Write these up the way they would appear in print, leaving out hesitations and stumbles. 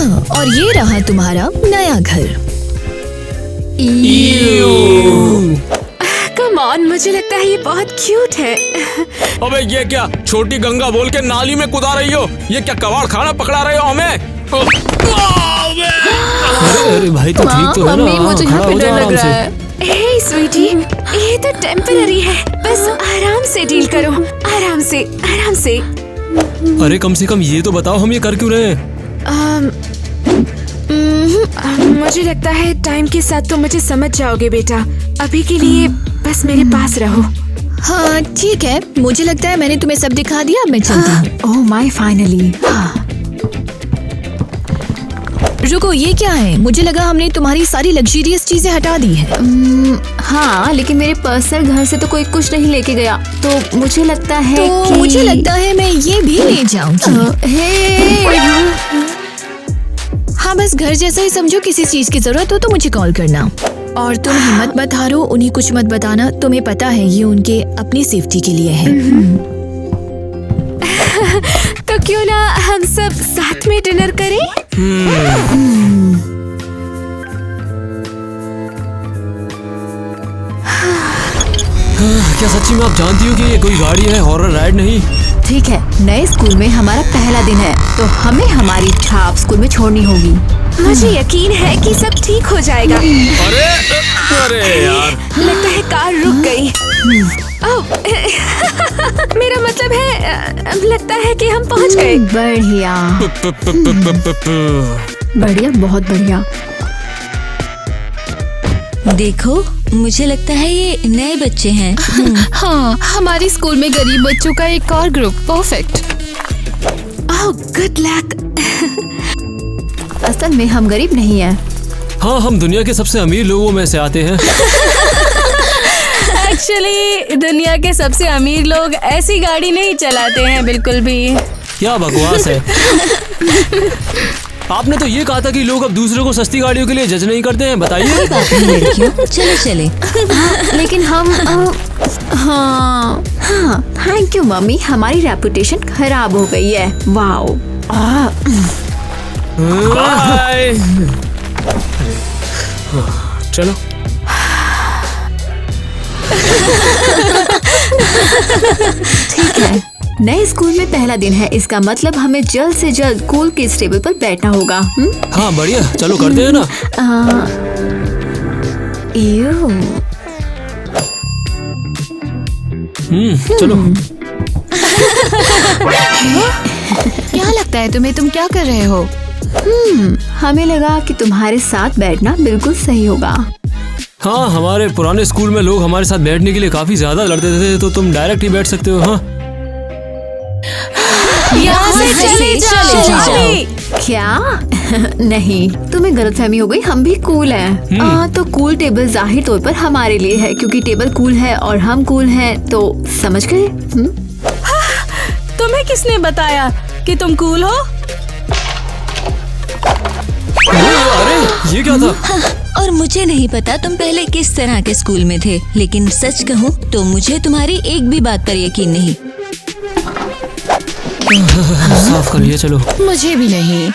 और ये रहा तुम्हारा नया घर। कम ऑन, मुझे लगता है ये बहुत क्यूट है। अबे ये क्या छोटी गंगा बोल के नाली में कूदा रही हो? ये क्या कबाड़ खाना पकड़ा रहे हो हमें? अरे भाई तो ठीक तो है ना? मम्मी, मुझे यहाँ पे खड़ा हो डर जा लग आराम रहा से। है। हे स्वीटी, ये तो टेम्पररी है, बस आराम से डील करो, आराम से आराम से। अरे कम से कम ये तो बताओ हम ये कर क्यों रहे हैं? मुझे लगता है टाइम के साथ तो मुझे समझ जाओगे बेटा। अभी के लिए बस मेरे पास रहो। हाँ ठीक है, मुझे लगता है मैंने तुम्हें सब दिखा दिया, मैं चलती हूँ। Oh my, finally. रुको, ये क्या है? मुझे लगा हमने तुम्हारी सारी लग्जरियस चीजें हटा दी है। हाँ, लेकिन मेरे पर्सनल घर से तो कोई कुछ नहीं लेके गया, तो मुझे लगता है तो कि मुझे लगता है मैं ये भी ले जाऊंगी। हाँ बस घर जैसा ही समझो, किसी चीज की जरूरत हो तो मुझे कॉल करना। और तुम हिम्मत मत हारो, उन्हें कुछ मत बताना, तुम्हें पता है ये उनके अपनी सेफ्टी के लिए है। तो क्यों ना हम सब साथ में डिनर करें? क्या सच्ची में आप जानती हो कि ये कोई गाड़ी है, हॉरर राइड नहीं? ठीक है, नए स्कूल में हमारा पहला दिन है, तो हमें हमारी छाप स्कूल में छोड़नी होगी। मुझे यकीन है कि सब ठीक हो जाएगा। अरे अरे यार, लगता है कार रुक गई। ओह, मेरा मतलब है, लगता है कि हम पहुंच गए। बढ़िया बढ़िया, बहुत बढ़िया। देखो, मुझे लगता है ये नए बच्चे हैं। हाँ, हमारे स्कूल में गरीब बच्चों का एक और group, perfect. Oh good luck. असल में हम गरीब नहीं हैं। हाँ, हम दुनिया के सबसे अमीर लोगों में से आते हैं। एक्चुअली दुनिया के सबसे अमीर लोग ऐसी गाड़ी नहीं चलाते हैं बिल्कुल भी। क्या बकवास है। आपने तो ये कहा था कि लोग अब दूसरों को सस्ती गाड़ियों के लिए जज नहीं करते हैं, बताइए। लड़कियों, चलो चले। लेकिन हम हाँ, थैंक यू मम्मी, हमारी रेपुटेशन खराब हो गई है। वाओ। बाय। चलो। ठीक है, नए स्कूल में पहला दिन है, इसका मतलब हमें जल्द से जल्द कूल के इस टेबल पर बैठना होगा। हाँ बढ़िया, चलो करते हैं ना। चलो। क्या लगता है तुम्हें, तुम क्या कर रहे हो? हमें लगा कि तुम्हारे साथ बैठना बिल्कुल सही होगा। हाँ, हमारे पुराने स्कूल में लोग हमारे साथ बैठने के लिए काफी ज्यादा लड़ते थे, तो तुम डायरेक्ट ही बैठ सकते हो। हाँ, यहाँ से चले जाओ। क्या? नहीं, तुम्हें गलतफहमी हो गई, हम भी कूल हैं। तो कूल टेबल जाहिर तौर पर हमारे लिए है, क्योंकि टेबल कूल है और हम कूल हैं, तो समझ गए? तुम्हें किसने बताया कि तुम कूल हो? अरे ये क्या था? और मुझे नहीं पता तुम पहले किस तरह के स्कूल में थे, लेकिन सच कहूँ तो मुझे तुम्हारी एक भी बात पर यकीन नहीं। साफ कर लिया, चलो। मुझे भी नहीं।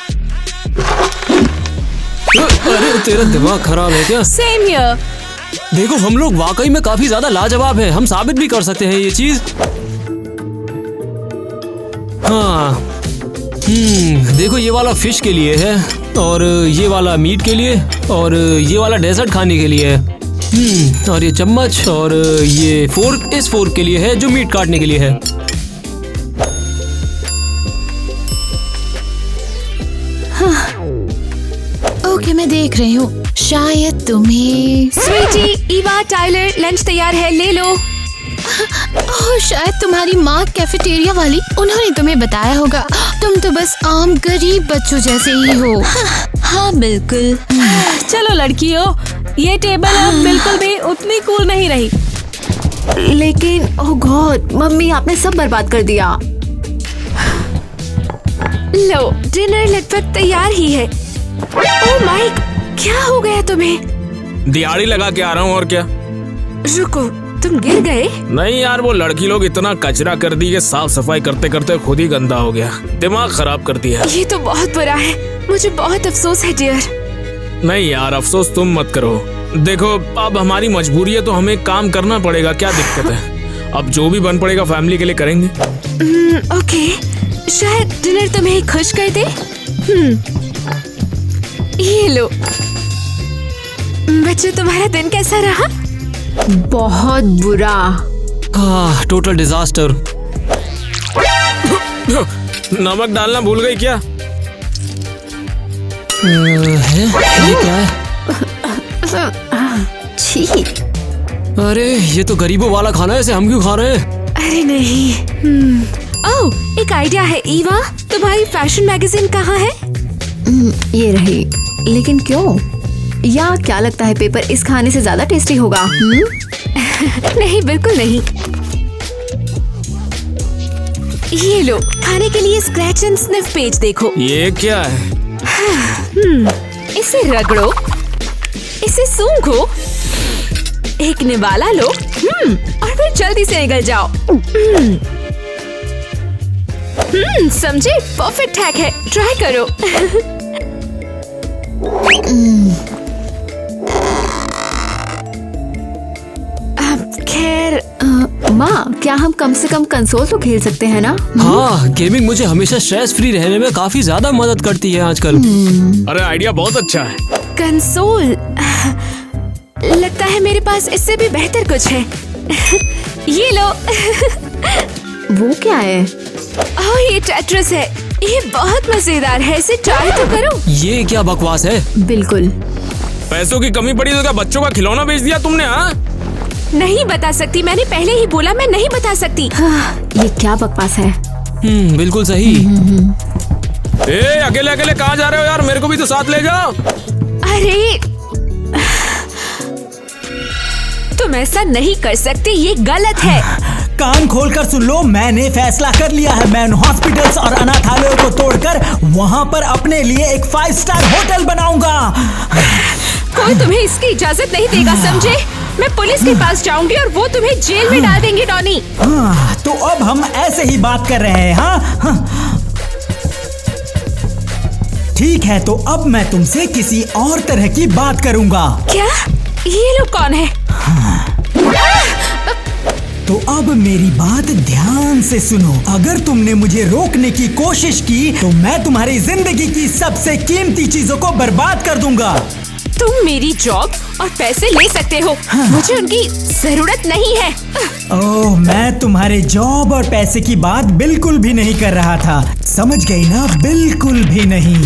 अरे तेरा दिमाग खराब है क्या? Same here. देखो, हम लोग वाकई में काफी ज्यादा लाजवाब हैं, हम साबित भी कर सकते हैं ये चीज। हाँ, देखो ये वाला फिश के लिए है, और ये वाला मीट के लिए, और ये वाला डेजर्ट खाने के लिए है। और ये चम्मच और ये फोर्क इस फोर्क के लिए है जो मीट काटने के लिए है। ओके, मैं देख रही हूँ, शायद तुम्हें। स्वीटी, ईवा, टाइलर, लंच तैयार है, ले लो। ओह, शायद तुम्हारी माँ कैफेटेरिया वाली, उन्होंने तुम्हें बताया होगा। तुम तो बस आम गरीब बच्चों जैसे ही हो। हाँ बिल्कुल। चलो लड़कियों, ये टेबल अब बिल्कुल भी उतनी कूल नहीं रही। लेकिन ओह गॉड, मम्मी आपने सब बर्बाद कर दिया। लो, डिनर लगभग तैयार ही है। ओह माइक, क्या हो गया तुम्हें? दिहाड़ी लगा के आ रहा हूँ, और क्या। रुको, तुम गिर गए? नहीं यार, वो लड़की लोग इतना कचरा कर दी कि साफ सफाई करते करते खुद ही गंदा हो गया। दिमाग खराब कर दिया। ये तो बहुत बुरा है। मुझे बहुत अफसोस है डियर। नहीं यार, अफसोस तुम मत करो। देखो अब हमारी मजबूरी है तो हमें काम करना पड़ेगा, क्या दिक्कत है। अब जो भी बन पड़ेगा फैमिली के लिए करेंगे। ओके, शायद डिनर तुम्हें खुश कर दे। ये लो बच्चों, तुम्हारा दिन कैसा रहा? बहुत बुरा। Total disaster. नमक डालना भूल गई क्या? है ये क्या है? छी। अरे ये तो गरीबों वाला खाना है, इसे हम क्यों खा रहे हैं? अरे नहीं। ओह, एक आइडिया है ईवा, तुम्हारी फैशन मैगजीन कहाँ है? ये रही। लेकिन क्यों? या क्या लगता है पेपर इस खाने से ज्यादा टेस्टी होगा? नहीं, बिल्कुल नहीं। ये लो, खाने के लिए स्क्रैच एंड स्निफ पेज देखो। ये क्या है? इसे रगड़ो, इसे सूंघो, एक निवाला लो, और फिर जल्दी से निकल जाओ। समझे? परफेक्ट हैक है, ट्राई करो। अब खैर, माँ, क्या हम कम से कम कंसोल तो खेल सकते हैं ना? हाँ, गेमिंग मुझे हमेशा स्ट्रेस फ्री रहने में काफी ज्यादा मदद करती है आजकल। अरे आइडिया बहुत अच्छा है। कंसोल, लगता है मेरे पास इससे भी बेहतर कुछ है। ये लो। वो क्या है? ओह, ये टेट्रिस है। ये बहुत मजेदार है, इसे ट्राई तो करो। ये क्या बकवास है? बिल्कुल। पैसों की कमी पड़ी तो क्या बच्चों का खिलौना बेच दिया तुमने? हाँ, नहीं बता सकती, मैंने पहले ही बोला मैं नहीं बता सकती। ये क्या बकवास है? बिल्कुल सही। अकेले अकेले कहाँ जा रहे हो यार? मेरे को भी तो साथ ले जाओ। अरे तुम ऐसा नहीं कर सकते, ये गलत है। कान खोलकर सुन लो, मैंने फैसला कर लिया है। मैं हॉस्पिटल्स और अनाथालयों को तोड़कर वहाँ पर अपने लिए एक 5 स्टार होटल बनाऊंगा। कोई तुम्हें इसकी इजाजत नहीं देगा, समझे? मैं पुलिस के पास जाऊंगी और वो तुम्हें जेल में डाल देंगे, डॉनी। तो अब हम ऐसे ही बात कर रहे हैं, हाँ? ठीक है, तो अब मैं तुमसे किसी और तरह की बात करूंगा। क्या? ये लोग कौन है? तो अब मेरी बात ध्यान से सुनो। अगर तुमने मुझे रोकने की कोशिश की तो मैं तुम्हारी जिंदगी की सबसे कीमती चीजों को बर्बाद कर दूंगा। तुम मेरी जॉब और पैसे ले सकते हो, मुझे उनकी जरूरत नहीं है। ओह, मैं तुम्हारे जॉब और पैसे की बात बिल्कुल भी नहीं कर रहा था, समझ गई ना? बिल्कुल भी नहीं।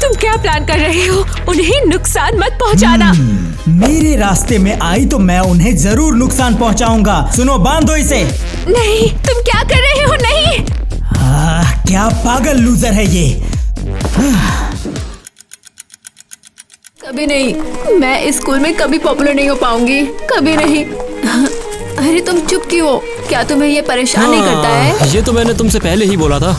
तुम क्या प्लान कर रहे हो? उन्हें नुकसान मत पहुंचाना। मेरे रास्ते में आई तो मैं उन्हें जरूर नुकसान पहुंचाऊंगा। सुनो, बांधो इसे। नहीं, तुम क्या कर रहे हो? नहीं। क्या पागल लूजर है ये। कभी नहीं। मैं इस स्कूल में कभी पॉपुलर नहीं हो पाऊंगी, कभी नहीं। अरे तुम चुप क्यों हो? क्या तुम्हें ये परेशान नहीं करता है? ये तो मैंने तुमसे पहले ही बोला था।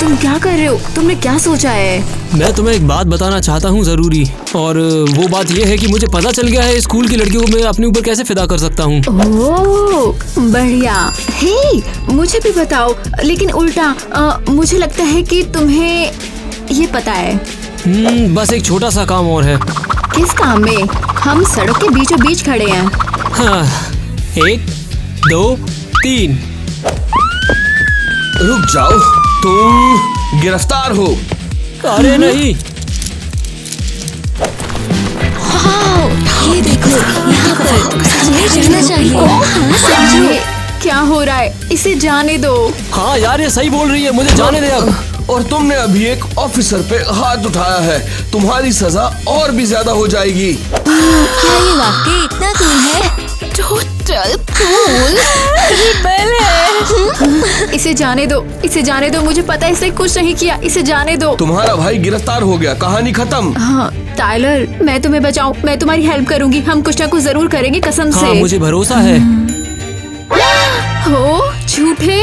तुम क्या कर रहे हो? तुमने क्या सोचा है? मैं तुम्हें एक बात बताना चाहता हूँ जरूरी, और वो बात ये है कि मुझे पता चल गया है स्कूल की लड़कियों को मैं अपने ऊपर कैसे फिदा कर सकता हूँ। ओह बढ़िया। हे, मुझे भी बताओ, लेकिन उल्टा। मुझे लगता है कि तुम्हें ये पता है। बस एक छोटा सा काम और है। किस काम में? हम सड़क के बीचों बीच खड़े हैं। हाँ, 1 2 3। रुक जाओ, तुम गिरफ्तार हो। अरे नहीं। ये देखो, यहाँ पर समझे जाना चाहिए। हाँ, समझो। क्या हो रहा है? इसे जाने दो। हाँ यार, ये सही बोल रही है, मुझे जाने दे अब। और तुमने अभी एक ऑफिसर पे हाथ उठाया है, तुम्हारी सजा और भी ज्यादा हो जाएगी। क्या ये वाकई इतना कूल है? Total cool. इसे जाने दो, इसे जाने दो। मुझे पता है इसने कुछ नहीं किया, इसे जाने दो। तुम्हारा भाई गिरफ्तार हो गया, कहानी खत्म। हाँ टाइलर, मैं तुम्हें बचाऊं, मैं तुम्हारी हेल्प करूंगी। हम कुछ ना कुछ जरूर करेंगे, कसम हाँ, से। मुझे भरोसा है। हो झूठे।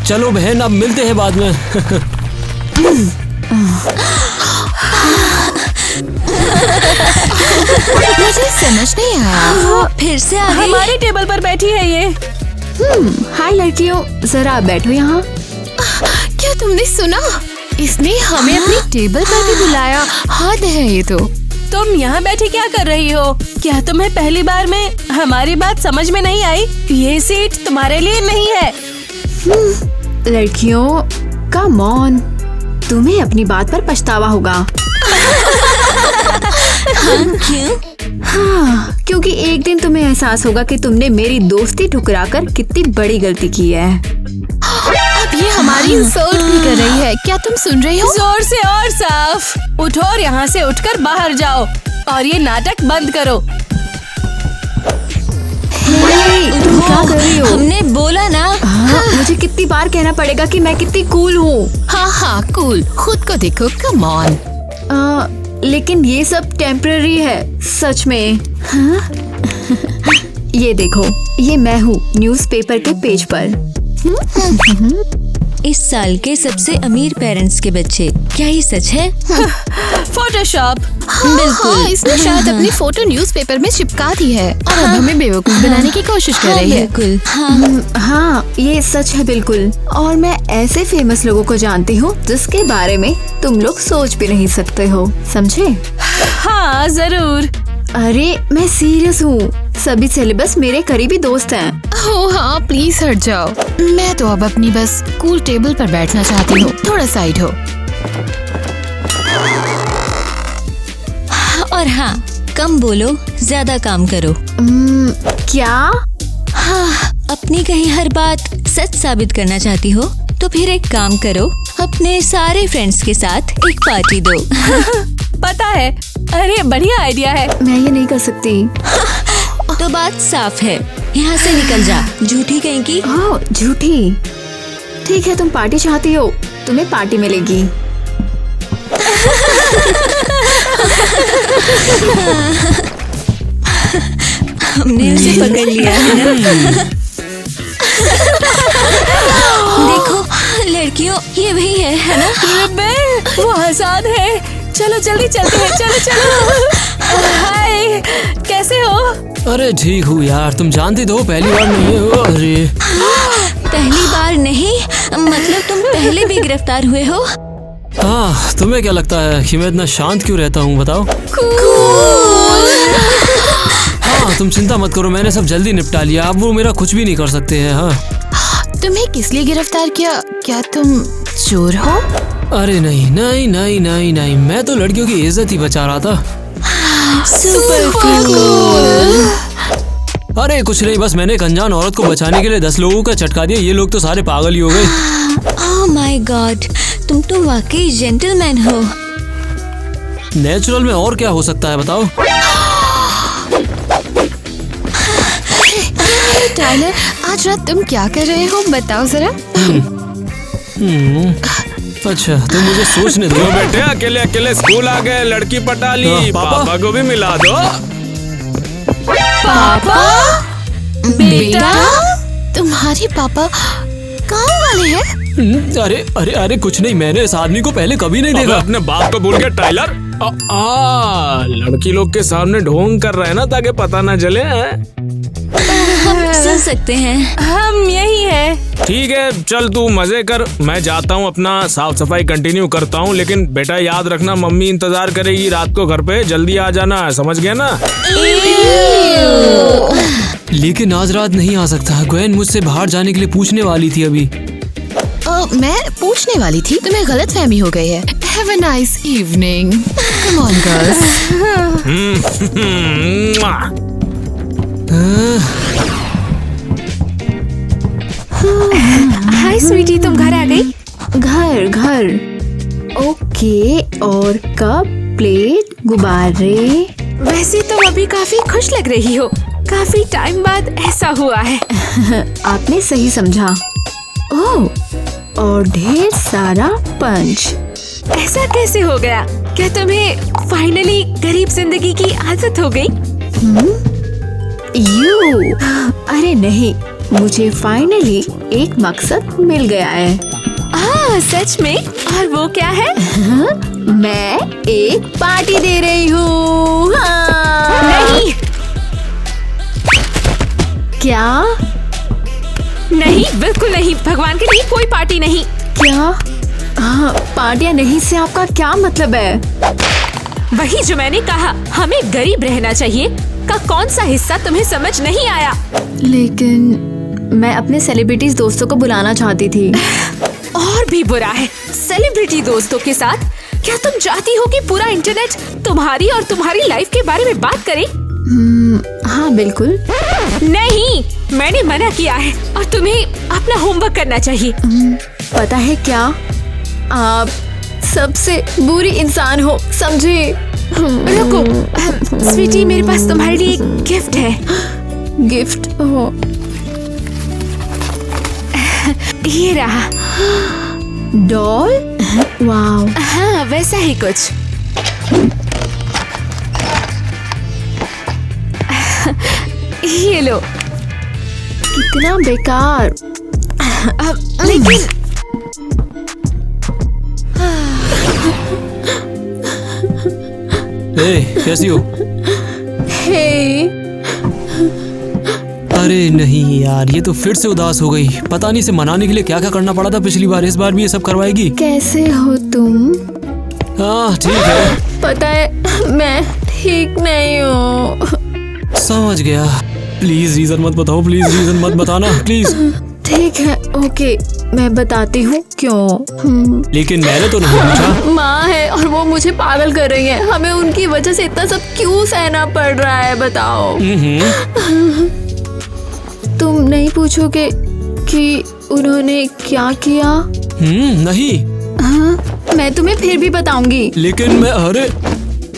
चलो बहन, अब मिलते हैं बाद में। मुझे समझ नहीं आया, वो फिर से आ गई। हमारे टेबल पर बैठी है ये। हाय लड़कियों, जरा बैठो यहाँ। क्या तुमने सुना? इसने हमें अपनी टेबल पर भी बुलाया। हद है ये तो। तुम यहाँ बैठे क्या कर रही हो? क्या तुम्हें पहली बार में हमारी बात समझ में नहीं आई? ये सीट तुम्हारे लिए नहीं है। लड़कियों, कम ऑन, तुम्हें अपनी बात पर पछतावा होगा। क्यों? हाँ, क्योंकि एक दिन तुम्हें एहसास होगा कि तुमने मेरी दोस्ती ठुकराकर कितनी बड़ी गलती की है। अब ये हमारी इंसल्ट भी कर रही है। क्या तुम सुन रही हो? जोर से और साफ। उठो और यहाँ से उठकर बाहर जाओ और ये नाटक बंद करो। तुम क्या कर रही हो? हमने बोला ना। हाँ, मुझे कितनी बार कहना पड़ेगा कि मैं कितनी कूल हूँ। हाँ, कूल। खुद को देखो, कम ऑन। लेकिन ये सब टेम्पररी है, सच में। हाँ? ये देखो, ये मैं हूँ न्यूज़पेपर के पेज पर। इस साल के सबसे अमीर पेरेंट्स के बच्चे, क्या ये सच है? फोटोशॉप। बिल्कुल। इसने शायद अपनी फोटो न्यूज़पेपर में चिपका दी है और अब हमें बेवकूफ बनाने की कोशिश कर रही है। बिल्कुल। हाँ। हाँ, ये सच है बिल्कुल। और मैं ऐसे फेमस लोगों को जानती हूँ जिसके बारे में तुम लोग सोच भी नहीं सकते हो, समझे? हाँ जरूर। अरे मैं सीरियस हूँ, सभी सिलेबस मेरे करीबी दोस्त हैं। ओह हाँ, प्लीज हट जाओ। मैं तो अब अपनी बस कूल टेबल पर बैठना चाहती हूँ। थोड़ा साइड हो। और हाँ, कम बोलो, ज्यादा काम करो। क्या? हाँ, अपनी कही हर बात सच साबित करना चाहती हो तो फिर एक काम करो, अपने सारे फ्रेंड्स के साथ एक पार्टी दो। पता है, अरे बढ़िया आइडिया है। मैं ये नहीं कर सकती। तो बात साफ है, यहाँ से निकल जा, झूठी कहेंगी। ओह, झूठी। ठीक है, तुम पार्टी चाहती हो, तुम्हें पार्टी मिलेगी। हमने उसे पकड़ लिया है ना। देखो लड़कियों, ये वही है ना? रिबेल, वो हसन है। चलो जल्दी चलते हैं, चलो चलो। हाय, कैसे हो? अरे ठीक हूँ यार, तुम जानती तो हो पहली बार नहीं हो। अरे पहली बार नहीं, मतलब तुम पहले भी गिरफ्तार हुए हो? हाँ, तुम्हें क्या लगता है कि मैं इतना शांत क्यों रहता हूँ, बताओ? हाँ, तुम चिंता मत करो, मैंने सब जल्दी निपटा लिया। अब वो मेरा कुछ भी नहीं कर सकते हैं। हाँ। तुम्हें किस लिए गिरफ्तार किया? क्या तुम चोर हो? अरे नहीं नहीं नहीं नहीं नहीं, मैं तो लड़कियों की इज्जत ही बचा रहा था। Super cool. अरे कुछ नहीं, बस मैंने एक अनजान औरत को बचाने के लिए 10 लोगों का झटका दिया। ये लोग तो सारे पागल ही हो गए। ओह माय गॉड, तुम तो वाकई जेंटलमैन हो। नेचुरल में और क्या हो सकता है, बताओ? टाइलर, आज रात तुम क्या कर रहे हो, बताओ जरा। अच्छा, तुम मुझे सोचने दो। क्यों बेटे, अकेले अकेले स्कूल आ गए, लड़की पटा ली। हाँ, पापा को भी मिला दो। पापा? बेटा, तुम्हारे पापा गाँव वाले हैं? अरे अरे अरे कुछ नहीं, मैंने इस आदमी को पहले कभी नहीं अबे, देखा। अपने बाप को भूल गया टाइलर। लड़की लोग के सामने ढोंग कर रहे हैं ना, ताकि पता ना चले। हम सुन सकते हैं। हम यही है। ठीक है, चल तू मजे कर, मैं जाता हूँ, अपना साफ सफाई कंटिन्यू करता हूँ। लेकिन बेटा याद रखना, मम्मी इंतजार करेगी रात को घर पे, जल्दी आ जाना, समझ गया ना? लेकिन आज रात नहीं आ सकता। ग्वेन मुझसे बाहर जाने के लिए पूछने वाली थी अभी। मैं पूछने वाली थी, तुम्हें गलतफहमी हो गई है। Have a nice evening. Come on, girls. हाय स्वीटी, तुम घर आ गई? घर। ओके, और कप, प्लेट, गुब्बारे। वैसे तुम अभी काफी खुश लग रही हो। काफी टाइम बाद ऐसा हुआ है। आपने सही समझा। ओह, और ढेर सारा पंच। ऐसा कैसे हो गया? क्या तुम्हें फाइनली गरीब जिंदगी की आदत हो गई? यू? अरे नहीं, मुझे फाइनली एक मकसद मिल गया है। सच में? और वो क्या है? मैं एक पार्टी दे रही हूँ। हाँ। नहीं। क्या? नहीं, बिल्कुल नहीं। भगवान के लिए कोई पार्टी नहीं। क्या? हाँ, पार्टियां नहीं से आपका क्या मतलब है? वही जो मैंने कहा, हमें गरीब रहना चाहिए का कौन सा हिस्सा तुम्हें समझ नहीं आया? लेकिन मैं अपने सेलिब्रिटीज दोस्तों को बुलाना चाहती थी। और भी बुरा है, सेलिब्रिटी दोस्तों के साथ। क्या तुम चाहती हो कि पूरा इंटरनेट तुम्हारी और तुम्हारी लाइफ के बारे में बात करे? हाँ बिल्कुल। नहीं, मैंने मना किया है और तुम्हें अपना होमवर्क करना चाहिए। पता है क्या, आप सबसे बुरी इंसान हो, समझे? रुको स्वीटी, मेरे पास तुम्हारे लिए एक गिफ्ट है। गिफ्ट? हो ये रहा। डॉल? वाओ। हाँ, वैसा ही कुछ। ये लो। कितना बेकार। लेकिन कैसी हो? हे, अरे नहीं यार, ये तो फिर से उदास हो गई। पता नहीं इसे मनाने के लिए क्या क्या करना पड़ा था पिछली बार, इस बार भी ये सब करवाएगी। कैसे हो तुम? हाँ ठीक है। पता है मैं ठीक नहीं हूँ। समझ गया। प्लीज रीजन मत बताओ, प्लीज रीजन मत बताना, प्लीज। ठीक है, ओके, मैं बताती हूँ क्यों। लेकिन मैंने तो नहीं पूछा। माँ है और वो मुझे पागल कर रही है। हमें उनकी वजह से इतना सब क्यों सहना पड़ रहा है, बताओ। तुम नहीं पूछोगे कि उन्होंने क्या किया? नहीं। हाँ, मैं तुम्हें फिर भी बताऊंगी। लेकिन मैं, अरे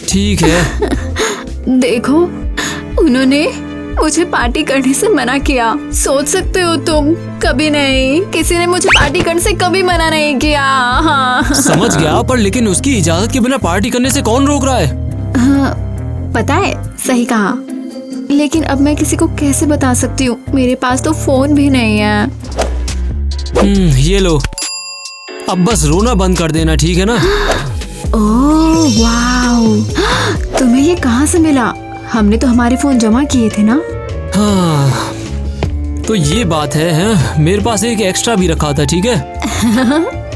ठीक है। देखो, उन्होंने मुझे पार्टी करने से मना किया। सोच सकते हो तुम, कभी नहीं, किसी ने मुझे पार्टी करने से कभी मना नहीं किया। हाँ। समझ गया, पर लेकिन उसकी इजाजत के बिना पार्टी करने से कौन रोक रहा है? हाँ, पता है, सही कहा। लेकिन अब मैं किसी को कैसे बता सकती हूँ? मेरे पास तो फोन भी नहीं है। ये लो, अब बस रोना बंद कर देना, ठीक है ना? ओह वाओ, तुम्हें ये कहाँ से मिला? हमने तो हमारे फोन जमा किए थे ना। हाँ, तो ये बात है, हैं? मेरे पास एक एक्स्ट्रा भी रखा था, ठीक है?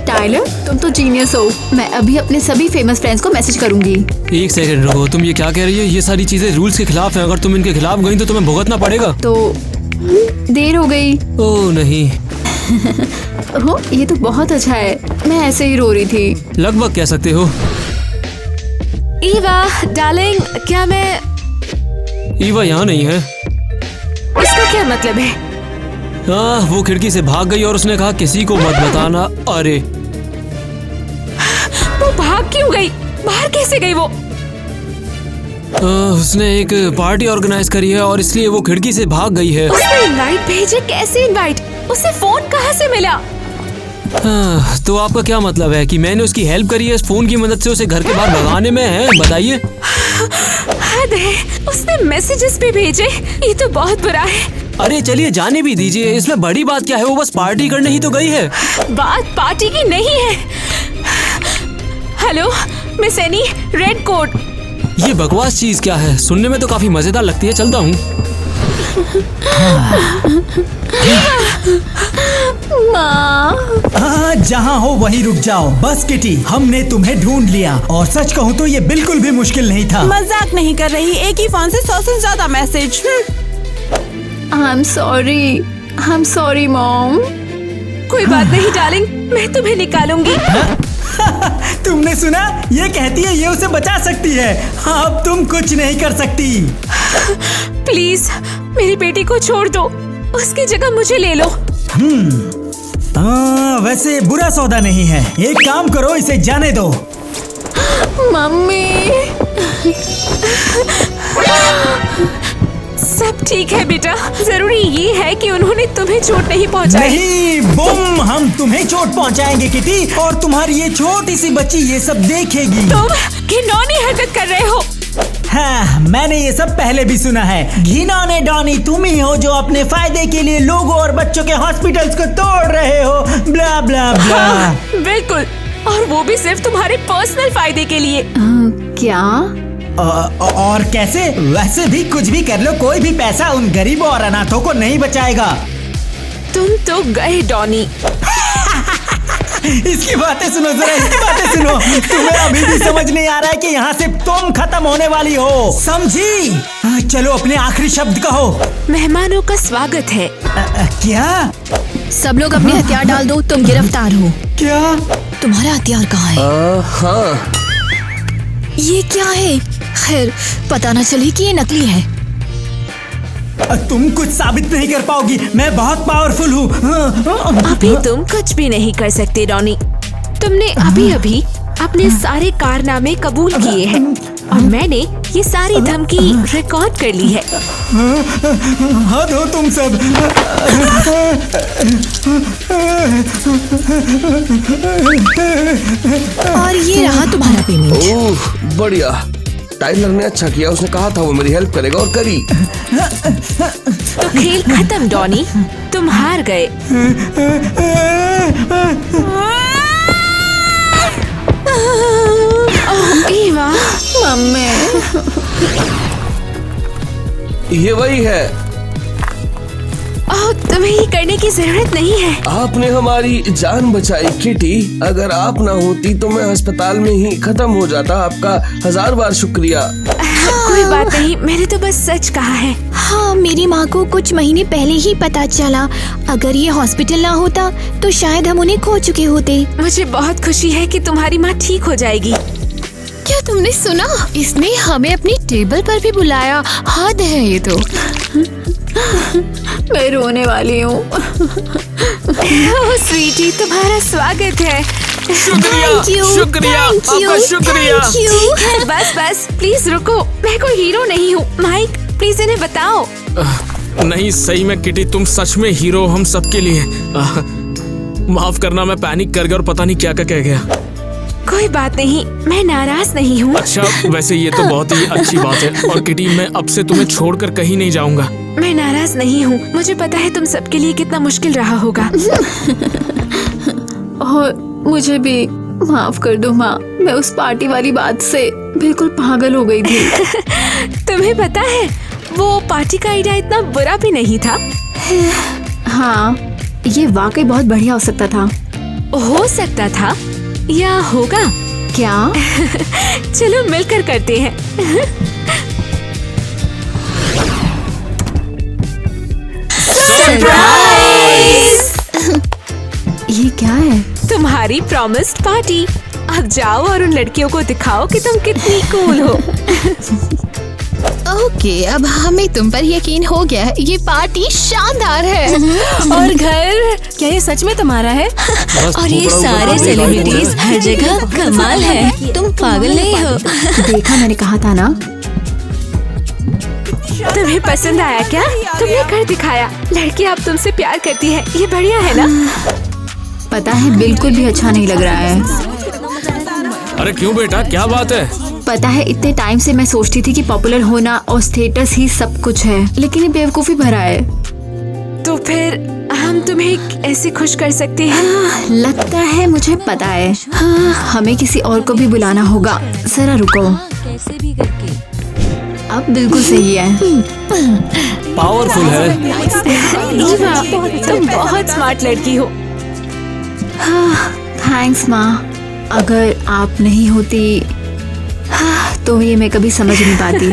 टाइलर, तुम तो जीनियस हो। मैं अभी अपने सभी फेमस फ्रेंड्स को मैसेज करूंगी। एक सेकंड रुको, तुम ये क्या कह रही हो? ये सारी चीजें रूल्स के खिलाफ हैं। अगर तुम इनके खिलाफ गई तो तुम्हें भुगतना पड़ेगा। तो देर हो गई। ओह नहीं। हो, ये तो बहुत अच्छा है। मैं ऐसे ही रो रही थी। लगभग कह सकते हो। ईवा डार्लिंग, क्या मैं? ईवा यहाँ नहीं है। इसका क्या मतलब है? हाँ, वो खिड़की से भाग गई और उसने कहा किसी को मत बताना। अरे वो भाग क्यों गई? बाहर कैसे गई वो? उसने एक पार्टी ऑर्गेनाइज करी है और इसलिए वो खिड़की से भाग गई है। उसने इनवाइट भेजे? कैसे इनवाइट? उसे फोन कहाँ से मिला? हाँ, तो आपका क्या मतलब है कि मैंने उसकी हेल्प करी है फोन की मदद से उसे घर के बाहर भगाने में, है? बताइए। हद है, उसने मैसेजेस भी भेजे। ये तो बहुत बुरा है। अरे चलिए जाने भी दीजिए, इसमें बड़ी बात क्या है? वो बस पार्टी करने ही तो गई है। बात पार्टी की नहीं है। Hello Miss Annie, red coat. ये बकवास चीज क्या है? सुनने में तो काफी मजेदार लगती है, चलता हूँ। माँ, जहाँ हो वहीं रुक जाओ। बस किटी, हमने तुम्हें ढूंढ लिया और सच कहूँ तो ये बिल्कुल भी मुश्किल नहीं था। मजाक नहीं कर रही, एक ही फोन से 100 से ज्यादा मैसेज। I'm sorry mom. कोई बात नहीं डार्लिंग, मैं तुम्हें निकालूंगी। तुमने सुना? ये कहती है ये उसे बचा सकती है। अब तुम कुछ नहीं कर सकती। प्लीज मेरी बेटी को छोड़ दो, उसकी जगह मुझे ले लो। वैसे बुरा सौदा नहीं है। एक काम करो, इसे जाने दो। मम्मी। सब ठीक है बेटा, जरूरी ये है कि उन्होंने तुम्हें चोट नहीं पहुंचाई। नहीं बुम, हम तुम्हें चोट पहुंचाएंगे किटी, और तुम्हारी ये छोटी सी बच्ची ये सब देखेगी। तुम घिनौनी हरकत कर रहे हो। हाँ, मैंने ये सब पहले भी सुना है। घिनौने डॉनी तुम ही हो जो अपने फायदे के लिए लोगों और बच्चों के हॉस्पिटल्स को तोड़ रहे हो। ब्ला ब्ला ब्ला। हाँ, बिल्कुल, और वो भी सिर्फ तुम्हारे पर्सनल फायदे के लिए। क्या? और कैसे? वैसे भी कुछ भी कर लो, कोई भी पैसा उन गरीबों और अनाथों को नहीं बचाएगा। तुम तो गए डॉनी। इसकी बातें सुनो जरा, इसकी बातें सुनो। तुम्हें अभी भी समझ नहीं आ रहा है कि यहाँ से तुम खत्म होने वाली हो, समझी? चलो अपने आखिरी शब्द कहो। मेहमानों का स्वागत है। क्या? सब लोग अपने हथियार डाल दो, तुम गिरफ्तार हो। क्या? तुम्हारा हथियार कहाँ है? हाँ। ये क्या है? खैर, पता न चले कि ये नकली है। तुम कुछ साबित नहीं कर पाओगी, मैं बहुत पावरफुल हूँ। अभी तुम कुछ भी नहीं कर सकते डॉनी। तुमने अभी अभी अपने सारे कारनामे कबूल किए हैं और मैंने ये सारी धमकी रिकॉर्ड कर ली है। हद हो तुम सब। और ये रहा तुम्हारा पेमेंट। ओह बढ़िया, टाइलर ने अच्छा किया, उसने कहा था वो मेरी हेल्प करेगा और करी। तो खेल खत्म डॉनी, तुम हार गए। ईवा, मम्मी। ये वही है। तुम्हें ये करने की जरूरत नहीं है। आपने हमारी जान बचाई किटी। अगर आप ना होती तो मैं अस्पताल में ही खत्म हो जाता। आपका 1000 बार शुक्रिया। कोई बात नहीं, मैंने तो बस सच कहा है। हाँ, मेरी माँ को कुछ महीने पहले ही पता चला। अगर ये हॉस्पिटल ना होता तो शायद हम उन्हें खो चुके होते। मुझे बहुत खुशी है कि तुम्हारी माँ ठीक हो जाएगी। क्या तुमने सुना? इसने हमें अपनी टेबल पर भी बुलाया। हद है ये तो। मैं रोने वाली हूँ। स्वीटी, तुम्हारा स्वागत है। शुक्रिया, आपका शुक्रिया। ठीक है, बस प्लीज रुको। मैं कोई हीरो नहीं हूँ। माइक, प्लीज इन्हें बताओ। नहीं, सही में किटी, तुम सच में हीरो हम सबके लिए। माफ करना, मैं पैनिक कर गया और पता नहीं क्या क्या कह गया। कोई बात नहीं, मैं नाराज नहीं हूँ। अच्छा, वैसे ये तो बहुत ही अच्छी बात है। और किटी, मैं अब से तुम्हें छोड़कर कहीं नहीं जाऊंगा। मैं नाराज नहीं हूँ। मुझे पता है तुम सबके लिए कितना मुश्किल रहा होगा। और मुझे भी माफ कर दो माँ। मैं उस पार्टी वाली बात से बिल्कुल पागल हो गई थी। तुम्हें पता है वो पार्टी का आइडिया इतना बुरा भी नहीं था। हाँ, ये वाकई बहुत बढ़िया हो सकता था। हो सकता था या होगा क्या? चलो मिलकर करते हैं। ये क्या है? तुम्हारी प्रॉमिस्ड पार्टी। अब जाओ और उन लड़कियों को दिखाओ कि तुम कितनी कूल हो। ओके, अब हमें तुम पर यकीन हो गया है। ये पार्टी शानदार है। और घर, क्या ये सच में तुम्हारा है? और ये सारे सेलिब्रिटीज हर जगह कमाल है। तुम पागल नहीं हो? देखा, मैंने कहा था ना। तुम्हें पसंद आया क्या? तुमने कर दिखाया। लड़की अब तुमसे प्यार करती है। ये बढ़िया है ना? पता है, बिल्कुल भी अच्छा नहीं लग रहा है। अरे क्यों बेटा, क्या बात है? पता है, इतने टाइम से मैं सोचती थी कि पॉपुलर होना और स्टेटस ही सब कुछ है, लेकिन ये बेवकूफी भरा है। तो फिर हम तुम्हें ऐसे खुश कर सकते हैं? लगता है मुझे पता है। हाँ, हमें किसी और को भी बुलाना होगा। जरा रुको। कैसे भी करके अब बिल्कुल सही है। पावरफुल है। ईवा, तुम बहुत स्मार्ट लड़की हो। हाँ, थैंक्स माँ। अगर आप नहीं होती तो ये मैं कभी समझ नहीं पाती।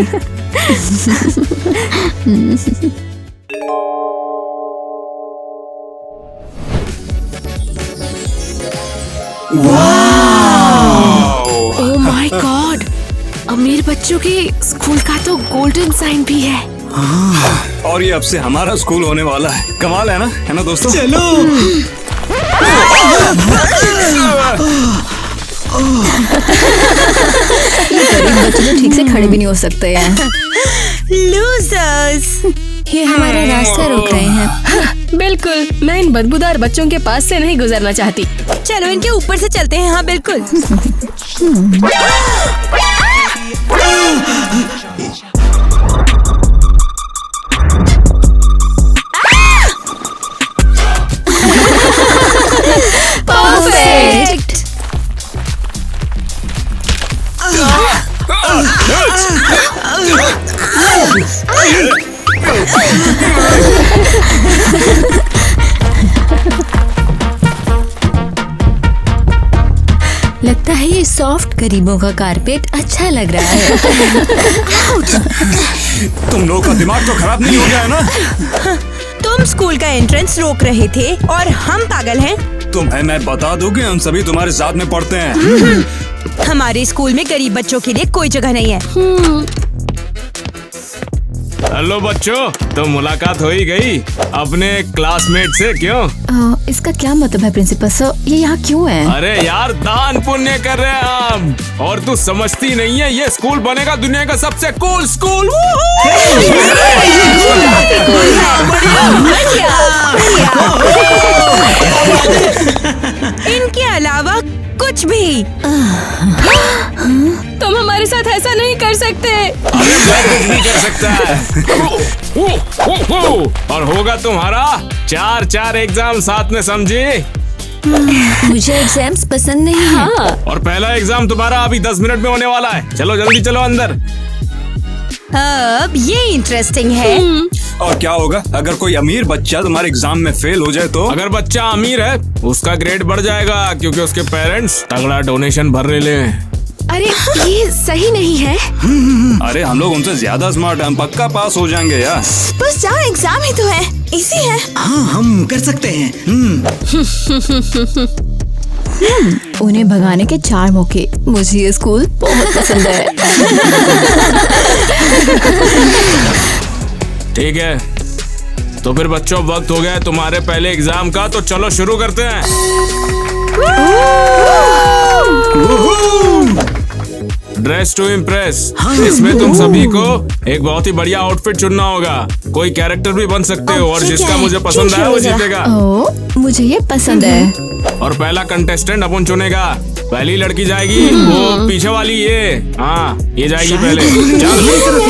ओह माय गॉड, अमीर बच्चों के स्कूल का तो गोल्डन साइन भी है। और ये अब से हमारा स्कूल होने वाला है। कमाल है ना दोस्तों? चलो। गरीब बच्चे तो ठीक से खड़े भी नहीं हो सकते हैं। लूजर्स, ये हमारा रास्ता रोक रहे हैं। बिल्कुल, मैं इन बदबूदार बच्चों के पास से नहीं गुजरना चाहती। चलो इनके ऊपर से चलते हैं। हाँ बिल्कुल। परफेक्ट। ये सॉफ्ट गरीबों का कारपेट अच्छा लग रहा है। तुम लोगों का दिमाग तो खराब नहीं हो गया है ना? तुम स्कूल का एंट्रेंस रोक रहे थे और हम पागल हैं। तुम्हें मैं बता दूं कि हम सभी तुम्हारे साथ में पढ़ते हैं। हमारे स्कूल में गरीब बच्चों के लिए कोई जगह नहीं है। हेलो बच्चों, तो मुलाकात हो ही गई अपने क्लासमेट से, क्यों? इसका क्या मतलब है प्रिंसिपल सर? ये यहाँ क्यों है? अरे यार, दान पुण्य कर रहे हैं हम। और तू समझती नहीं है, ये स्कूल बनेगा दुनिया का सबसे कूल स्कूल। इनके अलावा कुछ भी। तुम हमारे साथ ऐसा नहीं कर सकते। अरे मैं कुछ भी कर सकता है। और होगा तुम्हारा 4 एग्जाम साथ में, समझी? मुझे एग्जाम्स पसंद नहीं है। और पहला एग्जाम तुम्हारा अभी 10 मिनट में होने वाला है। चलो जल्दी चलो अंदर। अब ये इंटरेस्टिंग है। और क्या होगा अगर कोई अमीर बच्चा तुम्हारे एग्जाम में फेल हो जाए तो? अगर बच्चा अमीर है, उसका ग्रेड बढ़ जाएगा क्योंकि उसके पेरेंट्स तगड़ा डोनेशन भर रहे हैं। अरे ये सही नहीं है। अरे हम लोग उनसे ज्यादा स्मार्ट हैं, हम पक्का पास हो जाएंगे यार। बस जाओ, एग्जाम ही तो है, इजी है। हाँ, हम कर सकते हैं। उन्हें भगाने के 4 मौके। मुझे ये स्कूल बहुत पसंद है। ठीक है, तो फिर बच्चों वक्त हो गया है तुम्हारे पहले एग्जाम का, तो चलो शुरू करते हैं। Dress to impress. इसमें तुम सभी को एक बहुत ही बढ़िया आउटफिट चुनना होगा। कोई कैरेक्टर भी बन सकते हो और जिसका मुझे पसंद आया वो जीतेगा। मुझे ये पसंद है। और पहला कंटेस्टेंट अपन चुनेगा। पहली लड़की जाएगी, वो पीछे वाली, ये हाँ ये जाएगी पहले।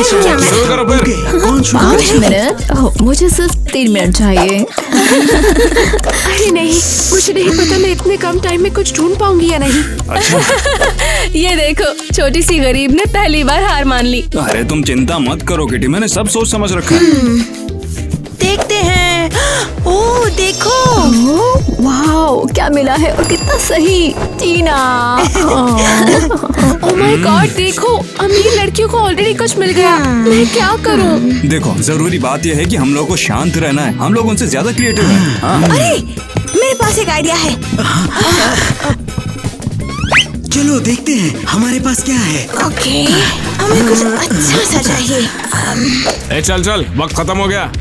शुरू करो फिर। 5 मिनट? मुझे सिर्फ 3 मिनट चाहिए। अरे नहीं, मुझे नहीं पता मैं इतने कम टाइम में कुछ ढूंढ पाऊंगी या नहीं। ये देखो, छोटी सी गरीब ने पहली बार हार मान ली। अरे तुम चिंता मत करो किटी, मैंने सब सोच समझ रखा है। देखते हैं। ओह देखो, वाओ, क्या मिला है और कितना सही। टीना। ओह माय गॉड, देखो अमीर लड़कियों को ऑलरेडी कुछ मिल गया। मैं क्या करूं? देखो जरूरी बात यह है कि हम लोग को शांत रहना है, हम लोग उनसे ज्यादा क्रिएटिव हैं। हाँ। अरे मेरे पास एक आइडिया है। चलो देखते हैं हमारे पास क्या है। ओके, हमें कुछ अच्छा सा चाहिए। चल चल, वक्त खत्म हो गया।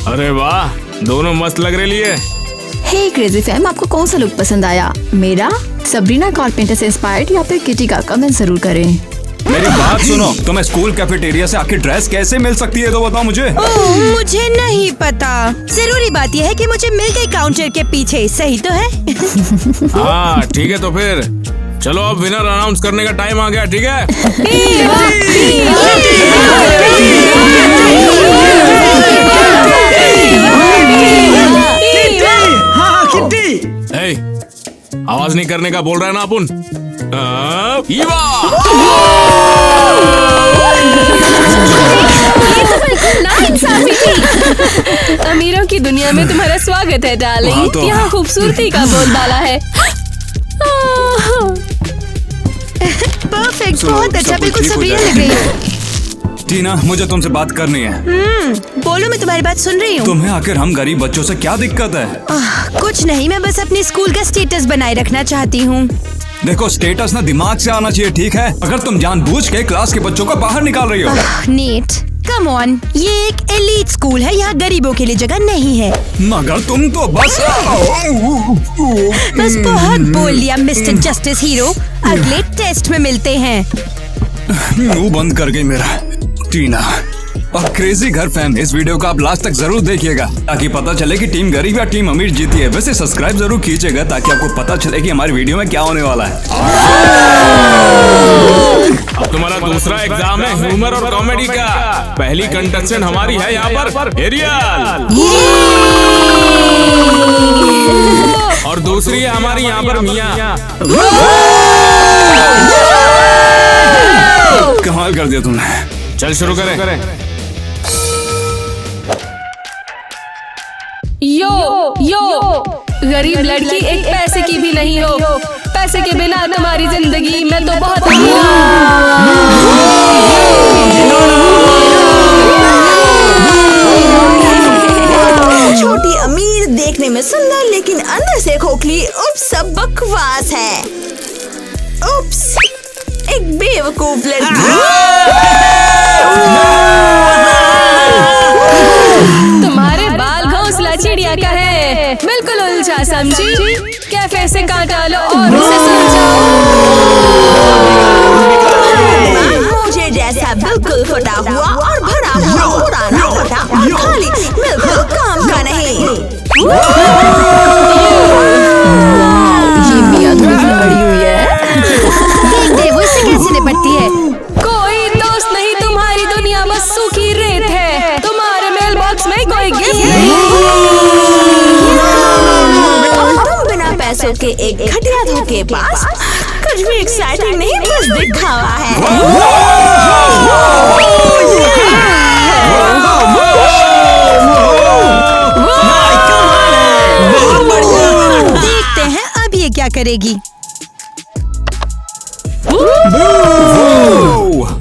अरे वाह, दोनों मस्त लग रही है। हे क्रेजी फैम, आपको कौन सा लुक पसंद आया? मेरा, सबरीना कारपेंटर से इंस्पायर्ड या फिर किटी का? कमेंट जरूर करें। मेरी बात सुनो, तुम्हें स्कूल कैफेटेरिया से आखिर ड्रेस कैसे मिल सकती है तो बताओ मुझे। मुझे नहीं पता। जरूरी बात यह है कि मुझे मिल गई काउंटर के पीछे, सही तो है? हाँ ठीक है, तो फिर चलो अब विनर अनाउंस करने का टाइम आ गया। ठीक है, हाँ किट्टी। आवाज नहीं करने का बोल रहा है ना अपन। ईवा। अमीरों की दुनिया में तुम्हारा स्वागत है डार्लिंग। हाँ तो। यहाँ खूबसूरती का बोलबाला है। परफेक्ट, बहुत अच्छा, बिल्कुल सबरीना लग रही है। टीना, मुझे तुमसे बात करनी है। बोलो, मैं तुम्हारी बात सुन रही हूँ। तुम्हें आखिर हम गरीब बच्चों से क्या दिक्कत है? कुछ नहीं, मैं बस अपने स्कूल का स्टेटस बनाए रखना चाहती हूँ। देखो, स्टेटस ना दिमाग से आना चाहिए, ठीक है? अगर तुम जानबूझ के क्लास के बच्चों को बाहर निकाल रही हो। नीट, कम ऑन, ये एक एलीट स्कूल है, यहाँ गरीबों के लिए जगह नहीं है। मगर तुम तो बस बहुत बोल लिया मिस्टर जस्टिस हीरो। अगले टेस्ट में मिलते हैं। मुंह बंद कर गई मेरा। टीना और क्रेजी घर फैम, इस वीडियो को आप लास्ट तक जरूर देखिएगा ताकि पता चले कि टीम गरीब या टीम अमीर जीती है। वैसे सब्सक्राइब जरूर कीजिएगा ताकि आपको पता चले कि हमारी वीडियो में क्या होने वाला है। अब तुम्हारा दूसरा एग्जाम है ह्यूमर और कॉमेडी का। पहली कंटेस्टेंट हमारी है यहाँ पर एरियल, और दूसरी है हमारी यहाँ पर मिया। कमाल कर दिया तुमने। चल शुरू करें। यो गरीब लड़की एक पैसे की भी नहीं हो। पैसे के बिना तुम्हारी जिंदगी में तो बहुत छोटी अमीर देखने में सुंदर लेकिन अंदर से खोखली। उप्स, सब बकवास है। उप्स, एक बेवकूफ लड़की। तुम्हारे बाल घोंसला चिड़िया का है, बिल्कुल उलझा समझी। कैफे से काटा लो और उसे समझाओ। मुझे जैसा बिल्कुल फटा हुआ और भरा हुआ पुराना फटा और खाली, बिल्कुल काम का नहीं। ये मियां दूसरी बड़ी हुई है। देख वो इससे कैसे निपटती है। कोई दोस्त नहीं, तुम्हारी दुनिया बस सूखी रेत है। तुम्हारे मेल बॉक्स में कोई गिफ्ट नहीं। और तुम बिना पैसों के एक घटिया धोखेबाज। कुछ भी एक्साइटिंग नहीं, बस दिखावा है। देखते हैं अब ये क्या करेगी।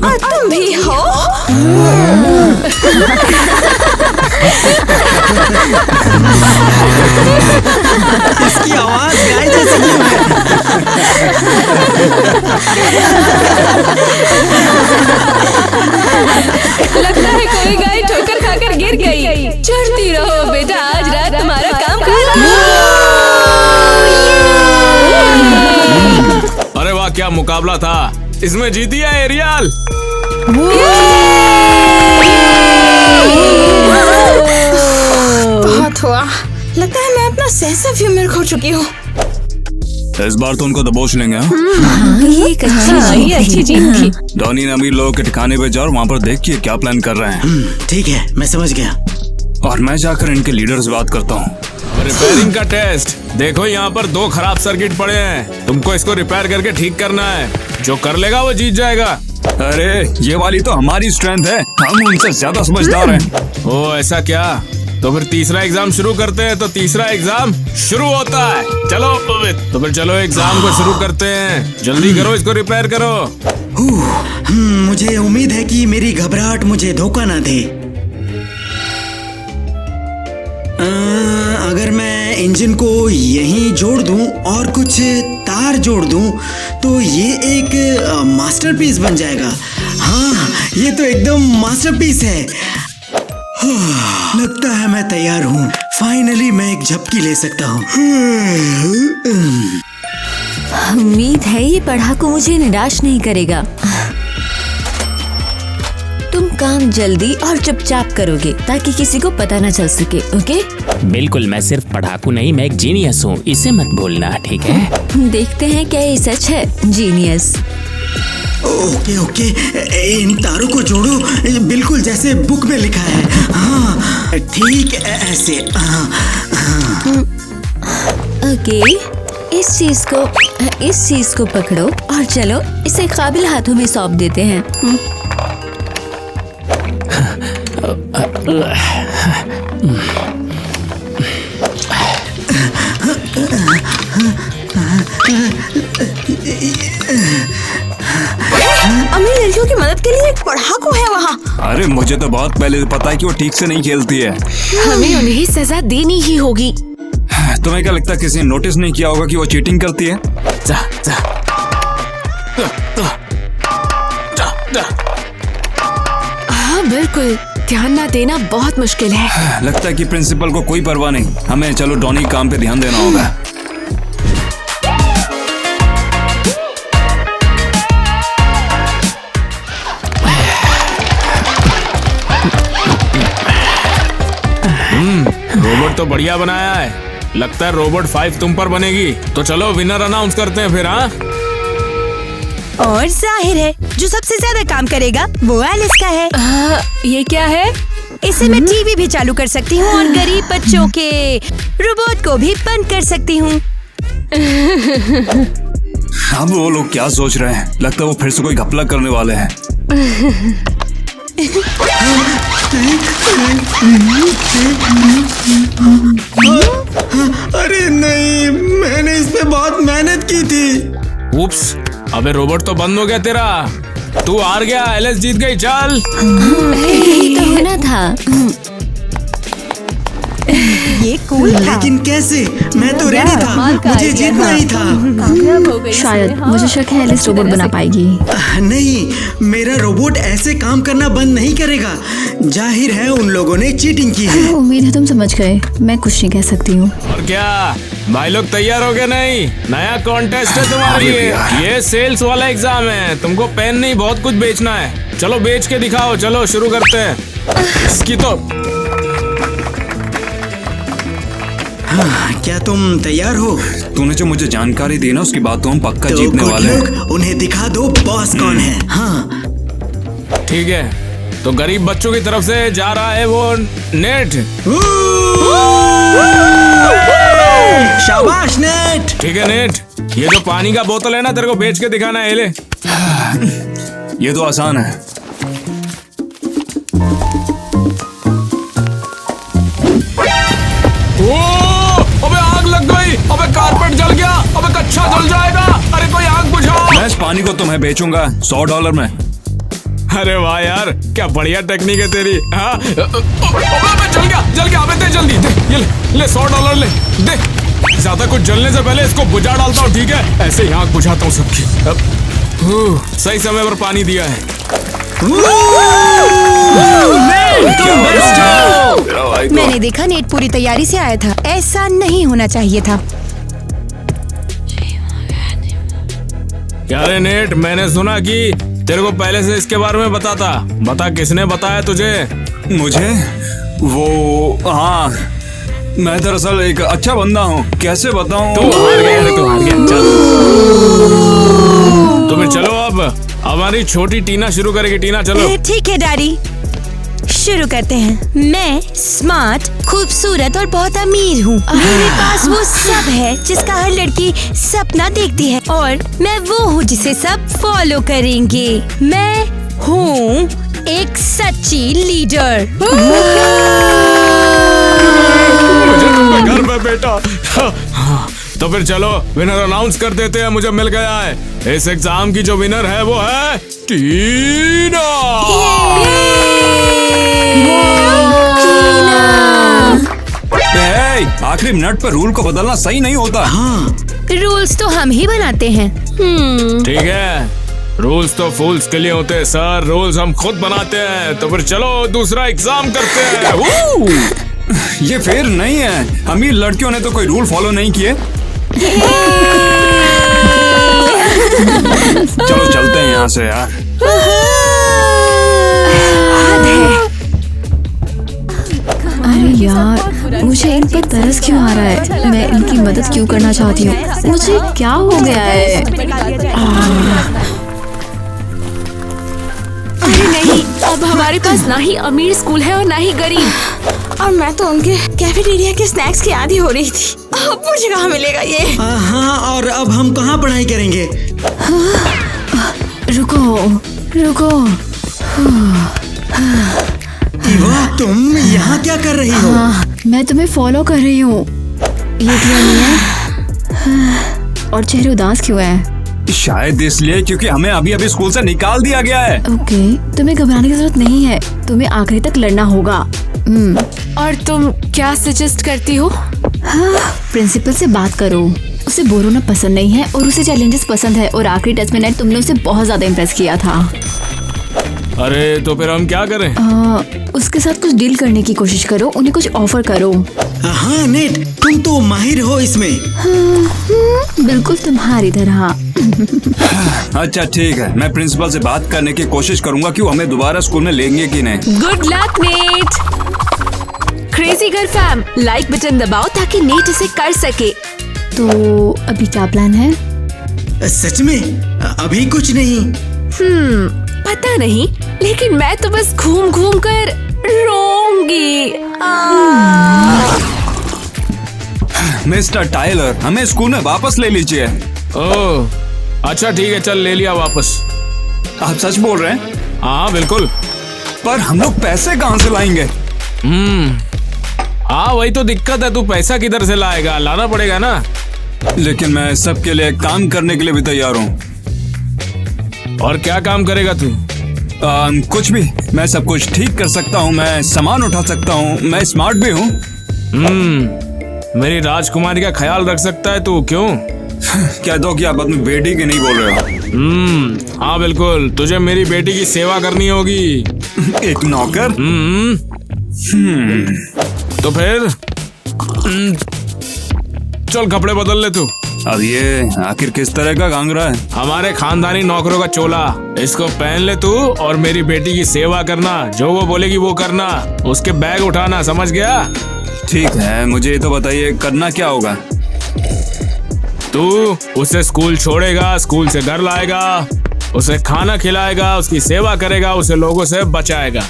और तुम भी हो। इसकी आवाज गाय जैसी क्यों है? लगता है कोई गाय ठोकर खाकर गिर गई। चढ़ती रहो बेटा, आज रात तुम्हारा काम खत्म। अरे वाह, क्या मुकाबला था। इसमें जीती है एरियल। बहुत हुआ। लगता है मैं अपना सेंस ऑफ ह्यूमर खो चुकी हूँ। इस बार तो उनको दबोच लेंगे। हाँ? ये अच्छी जीत थी। डॉनी ने अमीर लोगों के ठिकाने पे जाओ और वहाँ पर देखिए क्या प्लान कर रहे हैं। ठीक है, मैं समझ गया। और मैं जाकर इनके लीडर से बात करता हूँ। रिपेयरिंग का टेस्ट। देखो यहाँ पर 2 खराब सर्किट पड़े हैं। तुमको इसको रिपेयर करके ठीक करना है। जो कर लेगा वो जीत जाएगा। अरे ये वाली तो हमारी स्ट्रेंथ है, हम उनसे ज्यादा समझदार हैं। ओ ऐसा क्या? तो फिर तीसरा एग्जाम शुरू करते हैं। तो तीसरा एग्जाम शुरू होता है। चलो तो फिर चलो एग्जाम को शुरू करते हैं। जल्दी करो, इसको रिपेयर करो। मुझे उम्मीद है कि मेरी घबराहट मुझे धोखा ना दे। अगर मैं इंजन को यहीं जोड़ दूं और कुछ तार जोड़ दूं तो ये एक मास्टरपीस बन जाएगा। हाँ, ये तो एकदम मास्टरपीस है। लगता है मैं तैयार हूँ। फाइनली मैं एक झपकी ले सकता हूँ। उम्मीद है ये पढ़ाकू मुझे निराश नहीं करेगा। तुम काम जल्दी और चुपचाप करोगे ताकि किसी को पता न चल सके, ओके? बिल्कुल, मैं सिर्फ पढ़ाकू नहीं, मैं एक जीनियस हूँ, इसे मत भूलना, ठीक है? देखते हैं क्या ये सच है, जीनियस। ओके ओके, इन तारों को जोड़ो बिल्कुल जैसे बुक में लिखा है। हाँ ठीक ऐसे। ओके, इस चीज को पकड़ो और चलो इसे काबिल हाथों में सौंप देते हैं। अमीर लड़कियों की मदद के लिए एक पढ़ाकू है वहाँ। अरे मुझे तो बहुत पहले पता है कि वो ठीक से नहीं खेलती है। हमें उन्हें सजा देनी ही होगी। तुम्हें क्या लगता है किसी ने नोटिस नहीं किया होगा कि वो चीटिंग करती है? हाँ बिल्कुल, ध्यान न देना बहुत मुश्किल है। लगता है कि प्रिंसिपल को कोई परवाह नहीं। हमें चलो डॉनी काम पे ध्यान देना होगा। रोबोट तो बढ़िया बनाया है। लगता है रोबोट 5 तुम पर बनेगी। तो चलो विनर अनाउंस करते हैं फिर। हाँ, और जाहिर है जो सबसे ज्यादा काम करेगा वो एलिस का है। ये क्या है? इसे मैं टीवी भी चालू कर सकती हूँ और गरीब बच्चों के रोबोट को भी बंद कर सकती हूँ। अब वो लोग क्या सोच रहे हैं? लगता है वो फिर से कोई घपला करने वाले हैं। अरे नहीं, मैंने इस पे बहुत मेहनत की थी। उप्स, अबे रोबोट तो बंद हो गया तेरा। तू हार गया, एलिस जीत गई। चल यही तो होना था। ये कूल था। लेकिन कैसे? मैं तो रेडी था, मुझे जीतना ही था। शायद मुझे शक है एलिस रोबोट बना पाएगी। नहीं, मेरा रोबोट ऐसे काम करना बंद नहीं करेगा। जाहिर है उन लोगों ने चीटिंग की है। उम्मीद है तुम समझ गए, मैं कुछ नहीं कह सकती हूँ। और क्या भाई लोग तैयार हो गए? नहीं, नया कॉन्टेस्ट है तुम्हारे लिए। ये सेल्स वाला एग्जाम है, तुमको पेन नहीं बहुत कुछ बेचना है। चलो बेच के दिखाओ। चलो शुरू करते हैं। इसकी तो हाँ, क्या तुम तैयार हो? तूने जो मुझे जानकारी दी ना, उसकी बात तो हम पक्का तो जीतने good वाले हैं। luck, उन्हें दिखा दो बॉस कौन है। हाँ ठीक है, तो गरीब बच्चों की तरफ से जा रहा है वो नेट। शाबाश नेट। ठीक है नेट, ये जो पानी का बोतल है ना, तेरे को बेच के दिखाना है। ले, ये तो आसान है। अबे आग लग गई। अबे कारपेट जल गया। अबे कच्चा जल जाएगा। अरे कोई आग बुझाओ। मैं इस पानी को तुम्हें बेचूंगा $100 में। अरे वाह यार, क्या बढ़िया टेक्निक है तेरी। हाँ, अबे जल गया। अबे दे जल्दी दे, ये ले $100 ले दे। ज्यादा कुछ जलने से पहले इसको बुझा डालता हूँ, ठीक है? ऐसे ही आग बुझाता हूँ सबकी। सही समय पर पानी दिया है। मैंने देखा नेट पूरी तैयारी से आया था। ऐसा नहीं होना चाहिए था। क्या रे नेट, मैंने सुना कि तेरे को पहले से इसके बारे में बता। बता किसने बताया तुझे? मुझे वो, हाँ, मैं दरअसल एक अच्छा बंदा हूँ। कैसे बताऊँ? तू हार गया। चल तो फिर चलो, अब हमारी छोटी टीना शुरू करेगी। टीना चलो। ठीक है डैडी, शुरू करते हैं। मैं स्मार्ट, खूबसूरत और बहुत अमीर हूँ। मेरे पास वो सब है जिसका हर लड़की सपना देखती है, और मैं वो हूँ जिसे सब फॉलो करेंगे। मैं हूँ एक सच्ची लीडर। घर पे बेटा। तो फिर चलो विनर अनाउंस कर देते हैं। मुझे मिल गया है। इस एग्जाम की जो विनर है वो है टीना। आखिरी मिनट पर रूल को बदलना सही नहीं होता। हाँ, रूल्स तो हम ही बनाते हैं। ठीक है, रूल्स तो फूल्स के लिए होते हैं सर, रूल्स हम खुद बनाते हैं। तो फिर चलो दूसरा एग्जाम करते हैं। ये फेयर नहीं है। अमीर लड़कियों ने तो कोई रूल फॉलो नहीं किए। चलो चलते हैं यहाँ से यार। अरे यार, मुझे इन पर तरस क्यों आ रहा है? मैं इनकी मदद क्यों करना चाहती हूँ? मुझे क्या हो गया है? अरे नहीं, अब हमारे पास ना ही अमीर स्कूल है और ना ही गरीब। और मैं तो उनके कैफेटेरिया के स्नैक्स की आदी हो रही थी। अब मुझे कहाँ मिलेगा ये? हाँ, और अब हम कहाँ पढ़ाई करेंगे? रुको। इवा, तुम यहाँ क्या कर रही हो? हाँ, मैं तुम्हें फॉलो कर रही हूँ। ये क्यों नहीं है? और चेहरे उदास क्यों है? शायद इसलिए क्योंकि हमें अभी अभी स्कूल से निकाल दिया गया है। ओके, तुम्हें घबराने की जरूरत नहीं है। तुम्हें आखिरी तक लड़ना होगा। और तुम क्या सजेस्ट करती हो? हाँ, प्रिंसिपल से बात करो। उसे बोर होना पसंद नहीं है और उसे चैलेंजेस पसंद है, और आखिरी टेस्ट में नेट तुमने उसे बहुत ज्यादा इम्प्रेस किया था। अरे तो फिर हम क्या करें? उसके साथ कुछ डील करने की कोशिश करो, उन्हें कुछ ऑफर करो। हाँ नेट, तुम तो माहिर हो इसमें। बिल्कुल तुम्हारी तरह। अच्छा ठीक है, मैं प्रिंसिपल से बात करने की कोशिश करूंगा कि वो हमें दोबारा स्कूल में लेंगे कि नहीं। Good luck net. Crazy girl fam, like button दबाओ ताकि नेट इसे कर सके। तो अभी क्या प्लान है? सच में अभी कुछ नहीं। पता नहीं, लेकिन मैं तो बस घूम घूम कर रोऊंगी। मिस्टर टायलर, हमें स्कूल में वापस ले लीजिए। ओह, अच्छा ठीक है, चल ले लिया वापस। आप सच बोल रहे हैं? हाँ बिल्कुल। पर हम लोग पैसे कहाँ से लाएंगे? हाँ वही तो दिक्कत है, तू पैसा किधर से लाएगा? लाना पड़ेगा ना। लेकिन मैं सबके लिए काम करने के लिए भी तैयार हूँ। और क्या काम करेगा तू? कुछ भी, मैं सब कुछ ठीक कर सकता हूँ, मैं सामान उठा सकता हूँ, मैं स्मार्ट भी हूँ। मेरी राजकुमारी का ख्याल रख सकता है तू, क्यों? कह दो कि आप अपनी बेटी की नहीं बोल रहे हो। हाँ बिल्कुल, तुझे मेरी बेटी की सेवा करनी होगी। एक नौकर? तो फिर चल कपड़े बदल ले तू। अब ये आखिर किस तरह का घाघरा है? हमारे खानदानी नौकरों का चोला, इसको पहन ले तू और मेरी बेटी की सेवा करना, जो वो बोलेगी वो करना, उसके बैग उठाना, समझ गया? ठीक है, मुझे ये तो बताइए करना क्या होगा? तू उसे स्कूल छोड़ेगा, स्कूल से घर लाएगा, उसे खाना खिलाएगा, उसकी सेवा करेगा, उसे लोगों से बचाएगा।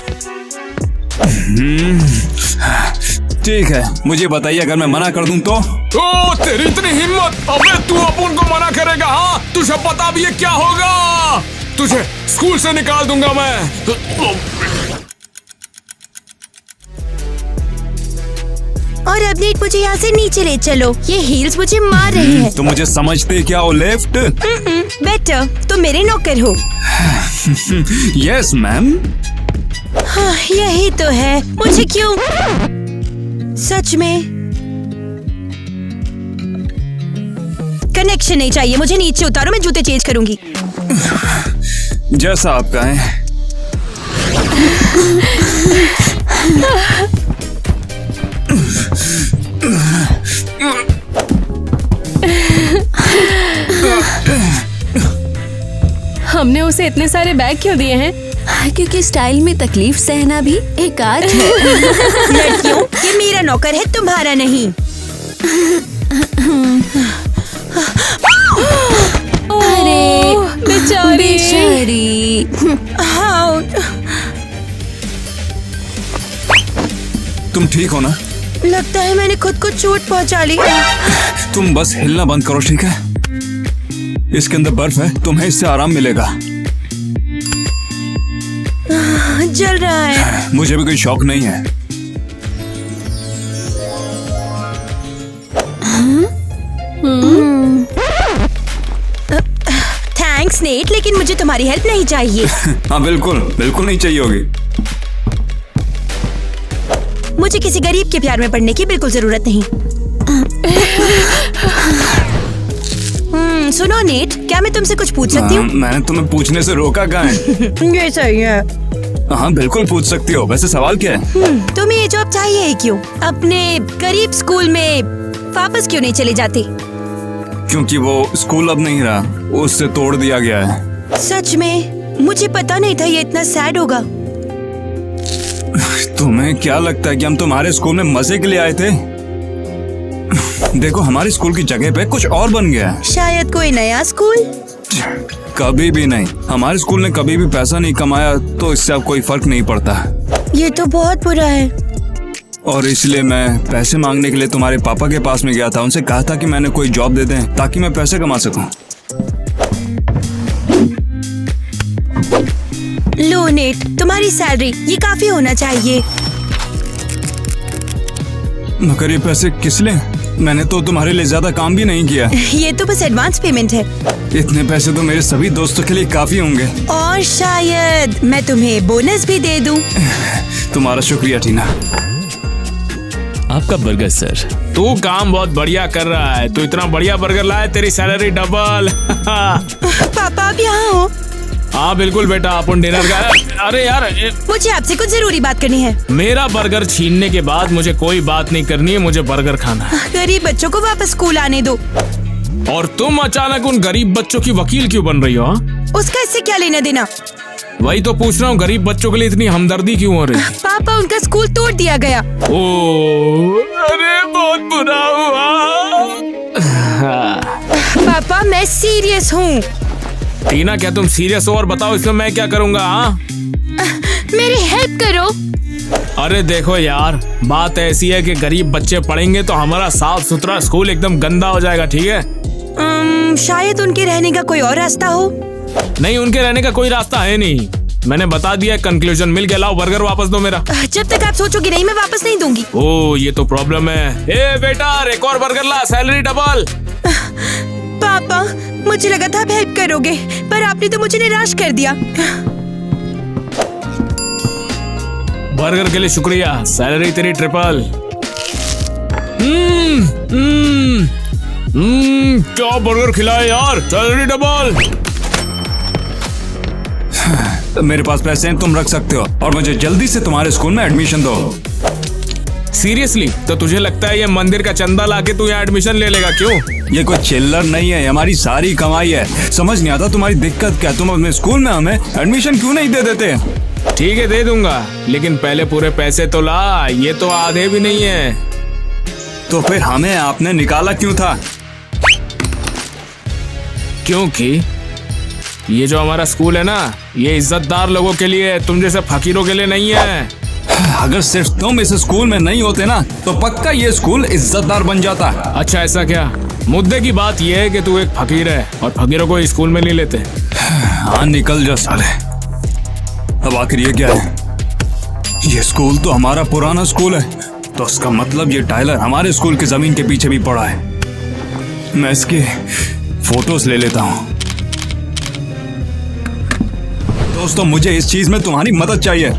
ठीक है, मुझे बताइए अगर मैं मना कर दूं तो? ओ तेरी इतनी हिम्मत! अबे तू अपन को मना करेगा? हाँ तुझे पता भी है क्या होगा? तुझे स्कूल से निकाल दूंगा मैं। और अब नीट मुझे यहाँ से नीचे ले चलो, ये हील्स मुझे मार रही हैं। तो मुझे समझते क्या हो लेफ्ट? बेटर, तुम मेरे नौकर हो। Yes ma'am. हाँ, यही तो है। मुझे क्यों? सच में कनेक्शन नहीं चाहिए, मुझे नीचे उतारो, मैं जूते चेंज करूंगी। जैसा आप कहें। हमने उसे इतने सारे बैग क्यों दिए हैं? क्योंकि स्टाइल में तकलीफ सहना भी एक आर्ट है। लड़कियों, ये मेरा नौकर है, तुम्हारा नहीं। अरे बेचारी। बेचारी। हाँ। तुम ठीक हो ना? लगता है मैंने खुद को चोट पहुंचा ली। तुम बस हिलना बंद करो, ठीक है? इसके अंदर बर्फ है, तुम्हें इससे आराम मिलेगा। जल रहा है। मुझे भी कोई शौक नहीं है। थैंक्स नेट, लेकिन मुझे तुम्हारी हेल्प नहीं चाहिए। हाँ बिल्कुल बिल्कुल नहीं चाहिए होगी। मुझे किसी गरीब के प्यार में पड़ने की बिल्कुल जरूरत नहीं। सुनो नेट, क्या मैं तुमसे कुछ पूछ सकती हूँ? मैंने तुम्हें पूछने से रोका कहाँ है? ये सही है। हाँ बिल्कुल पूछ सकती हो। वैसे सवाल क्या है? तुम्हें ये जॉब चाहिए है क्यों? अपने गरीब स्कूल में वापस क्यों नहीं चले जाते? क्योंकि वो स्कूल अब नहीं रहा, उससे तोड़ दिया गया है। सच में? मुझे पता नहीं था ये इतना सैड होगा। तुम्हें क्या लगता है कि हम तुम्हारे स्कूल में मजे के लिए आए थे? देखो हमारे स्कूल की जगह पे कुछ और बन गया है। शायद कोई नया स्कूल? कभी भी नहीं। हमारे स्कूल ने कभी भी पैसा नहीं कमाया, तो इससे अब कोई फर्क नहीं पड़ता। ये तो बहुत बुरा है। और इसलिए मैं पैसे मांगने के लिए तुम्हारे पापा के पास में गया था। उनसे कहा था कि मैंने कोई जॉब दे दें ताकि मैं पैसे कमा सकूं। लो नेट, तुम्हारी सैलरी, ये काफी होना चाहिए। मगर ये पैसे किस लिए? मैंने तो तुम्हारे लिए ज्यादा काम भी नहीं किया। ये तो बस एडवांस पेमेंट है। इतने पैसे तो मेरे सभी दोस्तों के लिए काफी होंगे। और शायद मैं तुम्हें बोनस भी दे दूं। तुम्हारा शुक्रिया टीना। आपका बर्गर सर। तू काम बहुत बढ़िया कर रहा है। तू इतना बढ़िया बर्गर लाया, तेरी सैलरी डबल। पापा आप यहाँ हो? हाँ बिल्कुल बेटा, अपन डिनर का। अरे यार मुझे आपसे कुछ जरूरी बात करनी है। मेरा बर्गर छीनने के बाद मुझे कोई बात नहीं करनी है, मुझे बर्गर खाना है। गरीब बच्चों को वापस स्कूल आने दो। और तुम अचानक उन गरीब बच्चों की वकील क्यों बन रही हो? उसका इससे क्या लेना देना? वही तो पूछ रहा हूँ, गरीब बच्चों के लिए इतनी हमदर्दी क्यों हो रही? पापा उनका स्कूल तोड़ दिया गया। ओ, अरे बहुत बुरा हुआ। पापा मैं सीरियस हूँ। टीना क्या तुम सीरियस हो? और बताओ इसमें मैं क्या करूँगा? हाँ मेरी हेल्प करो। अरे देखो यार, बात ऐसी है कि गरीब बच्चे पढ़ेंगे तो हमारा साफ सुथरा स्कूल एकदम गंदा हो जाएगा, ठीक है? शायद उनके रहने का कोई और रास्ता हो। नहीं, उनके रहने का कोई रास्ता है नहीं। मैंने बता दिया, कंक्लूजन मिल गया। लाओ बर्गर वापस दो मेरा। जब तक आप सोचोगे नहीं मैं वापस नहीं दूंगी। ओह, ये तो प्रॉब्लम है। ए बेटा, एक और बर्गर ला, सैलरी डबल। पापा, मुझे लगा था आप हेल्प करोगे, पर आपने तो मुझे निराश कर दिया। बर्गर के लिए शुक्रिया, सैलरी तेरी ट्रिपल। क्या बर्गर खिलाए यार, सैलरी डबल। मेरे पास पैसे हैं, तुम रख सकते हो, और मुझे जल्दी से तुम्हारे स्कूल में एडमिशन दो। सीरियसली? तो तुझे लगता है ये मंदिर का चंदा लाके तू यहाँ एडमिशन ले लेगा? क्यों? ये कोई चिल्लर नहीं है, हमारी सारी कमाई है। समझ नहीं आता तुम्हारी दिक्कत क्या? तुम अपने स्कूल में हमें एडमिशन क्यों नहीं दे देते? ठीक है, दे दूंगा, लेकिन पहले पूरे पैसे तो ला। ये तो आधे भी नहीं है। तो फिर हमें आपने निकाला क्यों था? क्योंकि ये जो हमारा स्कूल है ना, ये इज्जतदार लोगों के लिए है, तुम जैसे फकीरों के लिए नहीं है। अगर सिर्फ तुम इस स्कूल में नहीं होते ना, तो पक्का ये स्कूल इज्जतदार बन जाता। अच्छा, ऐसा क्या? मुद्दे की बात ये है कि तू एक फकीर है और फकीरों को स्कूल में नहीं लेते। हाँ, निकल जा साले। अब आखिर ये क्या है? ये स्कूल तो हमारा पुराना स्कूल है, तो उसका मतलब ये टाइलर हमारे स्कूल की जमीन के पीछे भी पड़ा है। मैं इसके फोटोज ले लेता हूँ। दोस्तों, मुझे इस चीज में तुम्हारी मदद चाहिए।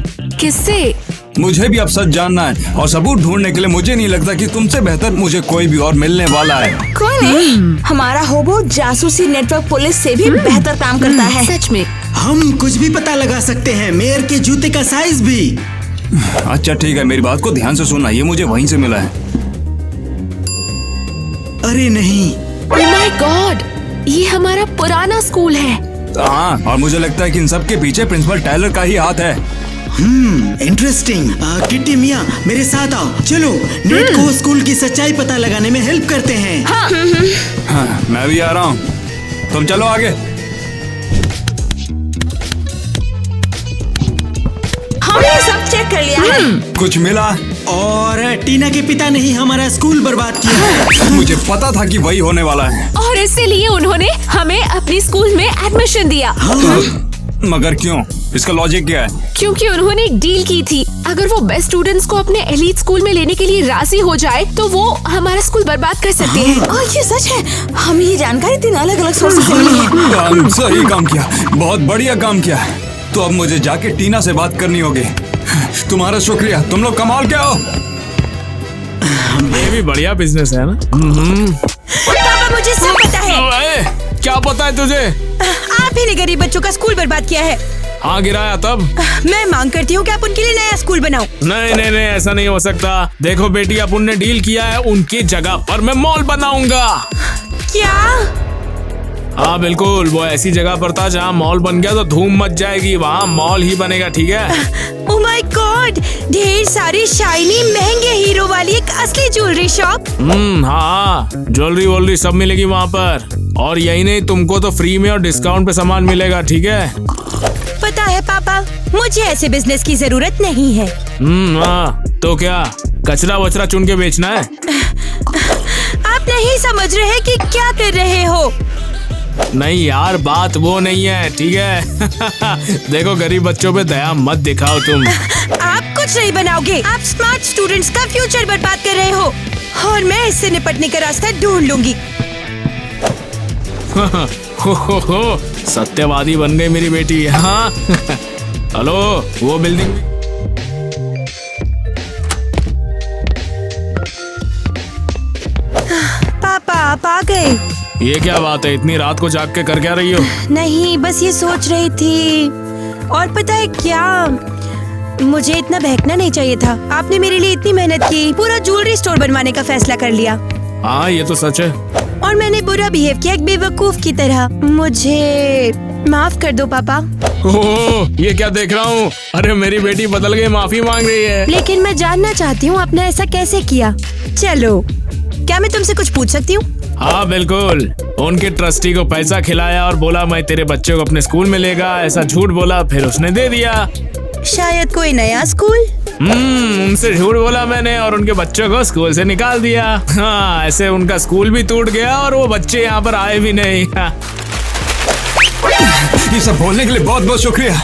किससे? मुझे भी अब सच जानना है, और सबूत ढूंढने के लिए मुझे नहीं लगता कि तुमसे बेहतर मुझे कोई भी और मिलने वाला है। कोई नहीं, हमारा होबो जासूसी नेटवर्क पुलिस से भी बेहतर काम करता है। सच में हम कुछ भी पता लगा सकते हैं, मेयर के जूते का साइज भी। अच्छा ठीक है, मेरी बात को ध्यान से सुनना, ये मुझे वहीं से मिला है। अरे नहीं, ओह माय गॉड, ये हमारा पुराना स्कूल है। हाँ, और मुझे लगता है कि इन सब के पीछे प्रिंसिपल टाइलर का ही हाथ है। इंटरेस्टिंग। किट्टी मियाँ, मेरे साथ आओ, चलो नेट को स्कूल की सच्चाई पता लगाने में हेल्प करते हैं। हाँ, मैं भी आ रहा हूँ, तुम चलो आगे। हमने सब चेक कर लिया है। कुछ मिला? और टीना के पिता ने ही हमारा स्कूल बर्बाद किया। मुझे पता था कि वही होने वाला है, और इसीलिए उन्होंने हमें अपनी स्कूल में एडमिशन दिया। मगर क्यों? इसका लॉजिक क्या है? क्योंकि उन्होंने डील की थी, अगर वो बेस्ट स्टूडेंट्स को अपने एलीट स्कूल में लेने के लिए राजी हो जाए तो वो हमारा स्कूल बर्बाद कर सकते हैं। और ये सच है, हमें ये जानकारी 3 अलग-अलग सोर्सेस से मिली है। सही काम किया, बहुत बढ़िया काम किया। तो अब मुझे जाके टीना से बात करनी होगी। तुम्हारा शुक्रिया, तुम लोग कमाल क्या हो। ये भी बढ़िया बिजनेस है ना। पापा, मुझे सब पता है। क्या पता है तुझे? आप ही ने गरीब बच्चों का स्कूल बर्बाद किया है। हाँ, गिराया तब। मैं मांग करती हूँ कि आप उनके लिए नया स्कूल बनाओ। नहीं नहीं नहीं, ऐसा नहीं हो सकता। देखो बेटी, अपन ने डील किया है, उनकी जगह पर मैं मॉल बनाऊंगा। क्या? हाँ बिल्कुल, वो ऐसी जगह पर था जहाँ मॉल बन गया तो धूम मच जाएगी, वहाँ मॉल ही बनेगा। ठीक है? ओह माय गॉड, ढेर सारी शाइनी महंगे हीरो वाली एक असली ज्वेलरी शॉप। हाँ, ज्वेलरी वोलरी सब मिलेगी वहाँ पर। और यही नहीं, तुमको तो फ्री में और डिस्काउंट पे सामान मिलेगा। ठीक है? पता है पापा, मुझे ऐसे बिजनेस की जरूरत नहीं है। हाँ, तो क्या कचरा वचरा चुन के बेचना है? आप नहीं समझ रहे कि क्या कर रहे हो। नहीं यार, बात वो नहीं है। ठीक है? देखो, गरीब बच्चों पे दया मत दिखाओ तुम। आप कुछ नहीं बनाओगे, आप स्मार्ट स्टूडेंट्स का फ्यूचर बर्बाद कर रहे हो, और मैं इससे निपटने का रास्ता ढूंढ लूंगी। हो, सत्यवादी बन गई मेरी बेटी। हाँ। हेलो, वो बिल्डिंग। पापा, आप आ गए। ये क्या बात है, इतनी रात को जाग के कर क्या रही हो? नहीं, बस ये सोच रही थी। और पता है क्या, मुझे इतना बहकना नहीं चाहिए था। आपने मेरे लिए इतनी मेहनत की, पूरा ज्वेलरी स्टोर बनवाने का फैसला कर लिया। हाँ, ये तो सच है। और मैंने बुरा बिहेव किया, एक बेवकूफ की तरह। मुझे माफ कर दो पापा। ओह, ये क्या देख रहा हूँ? अरे मेरी बेटी बदल गई, माफी मांग रही है। लेकिन मैं जानना चाहती हूँ आपने ऐसा कैसे किया। चलो, क्या मैं तुमसे कुछ पूछ सकती हूँ? हाँ बिल्कुल। उनके ट्रस्टी को पैसा खिलाया और बोला मैं तेरे बच्चे को अपने स्कूल में लेगा, ऐसा झूठ बोला, फिर उसने दे दिया। शायद कोई नया स्कूल। उनसे झूठ बोला मैंने और उनके बच्चों को स्कूल से निकाल दिया। हाँ, ऐसे उनका स्कूल भी टूट गया और वो बच्चे यहाँ पर आए भी नहीं। हाँ। ये सब बोलने के लिए बहुत बहुत शुक्रिया।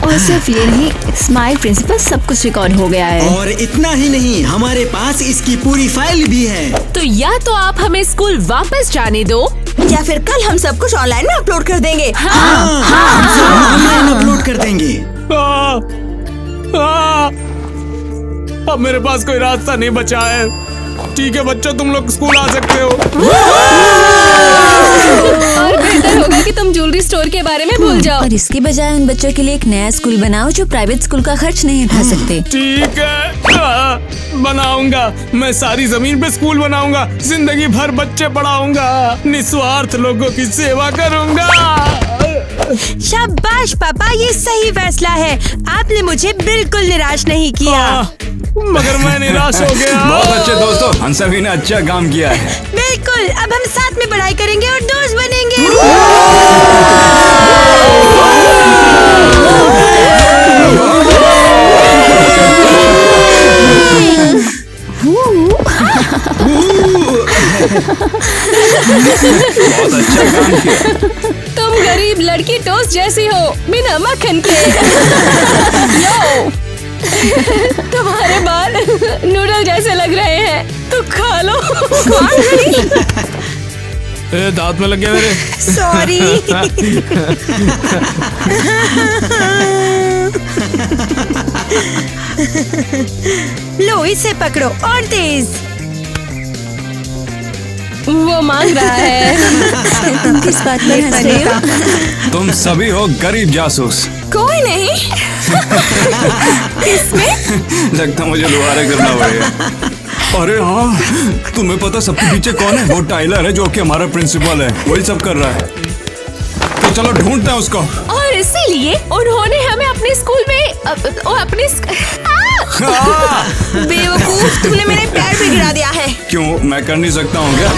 और सिर्फ ये नहीं, स्माइल प्रिंसिपल सब कुछ रिकॉर्ड हो गया है। और इतना ही नहीं, हमारे पास इसकी पूरी फाइल भी है। तो या तो आप हमें स्कूल वापस जाने दो या फिर कल हम सब कुछ ऑनलाइन में अपलोड कर देंगे। ऑनलाइन अपलोड कर देंगे। अब मेरे पास कोई रास्ता नहीं बचा है। ठीक है बच्चों, तुम लोग स्कूल आ सकते हो। और बेहतर होगा कि तुम ज्वेलरी स्टोर के बारे में भूल जाओ। और इसके बजाय उन बच्चों के लिए एक नया स्कूल बनाओ जो प्राइवेट स्कूल का खर्च नहीं उठा सकते। ठीक है, बनाऊंगा। मैं सारी जमीन पे स्कूल बनाऊंगा। जिंदगी भर बच्चे पढ़ाऊंगा। निस्वार्थ लोगों की सेवा करूंगा। शाबाश पापा, ये सही फैसला है। आपने मुझे बिल्कुल निराश नहीं किया। मगर मैं निराश हो गया। बहुत अच्छे दोस्तों, हम सभी ने अच्छा काम किया है। बिल्कुल, अब हम साथ में पढ़ाई करेंगे और दोस्त बनेंगे। बहुत अच्छा काम किया। तुम गरीब लड़की टोस्ट जैसी हो, बिना मक्खन के। लो, तुम्हारे बाल नूडल जैसे लग रहे हैं, तो खा लो। दांत में लग गया मेरे। सॉरी। लो, इसे पकड़ो और तेज। वो मांग रहा है। तुम किस बात पर हंस रहे हो? तुम सभी हो गरीब जासूस। कोई नहीं। लगता मुझे दोबारा करना पड़ेगा। अरे हाँ, तुम्हें पता सबके पीछे कौन है? वो टाइलर है जो कि हमारा प्रिंसिपल है। वही सब कर रहा है। तो चलो ढूंढते हैं उसको। और इसीलिए उन्होंने हमें अपने स्कूल में बेवकूफ, तुमने मेरे पैर पे गिरा दिया है। क्यों, मैं कर नहीं सकता हूँ क्या?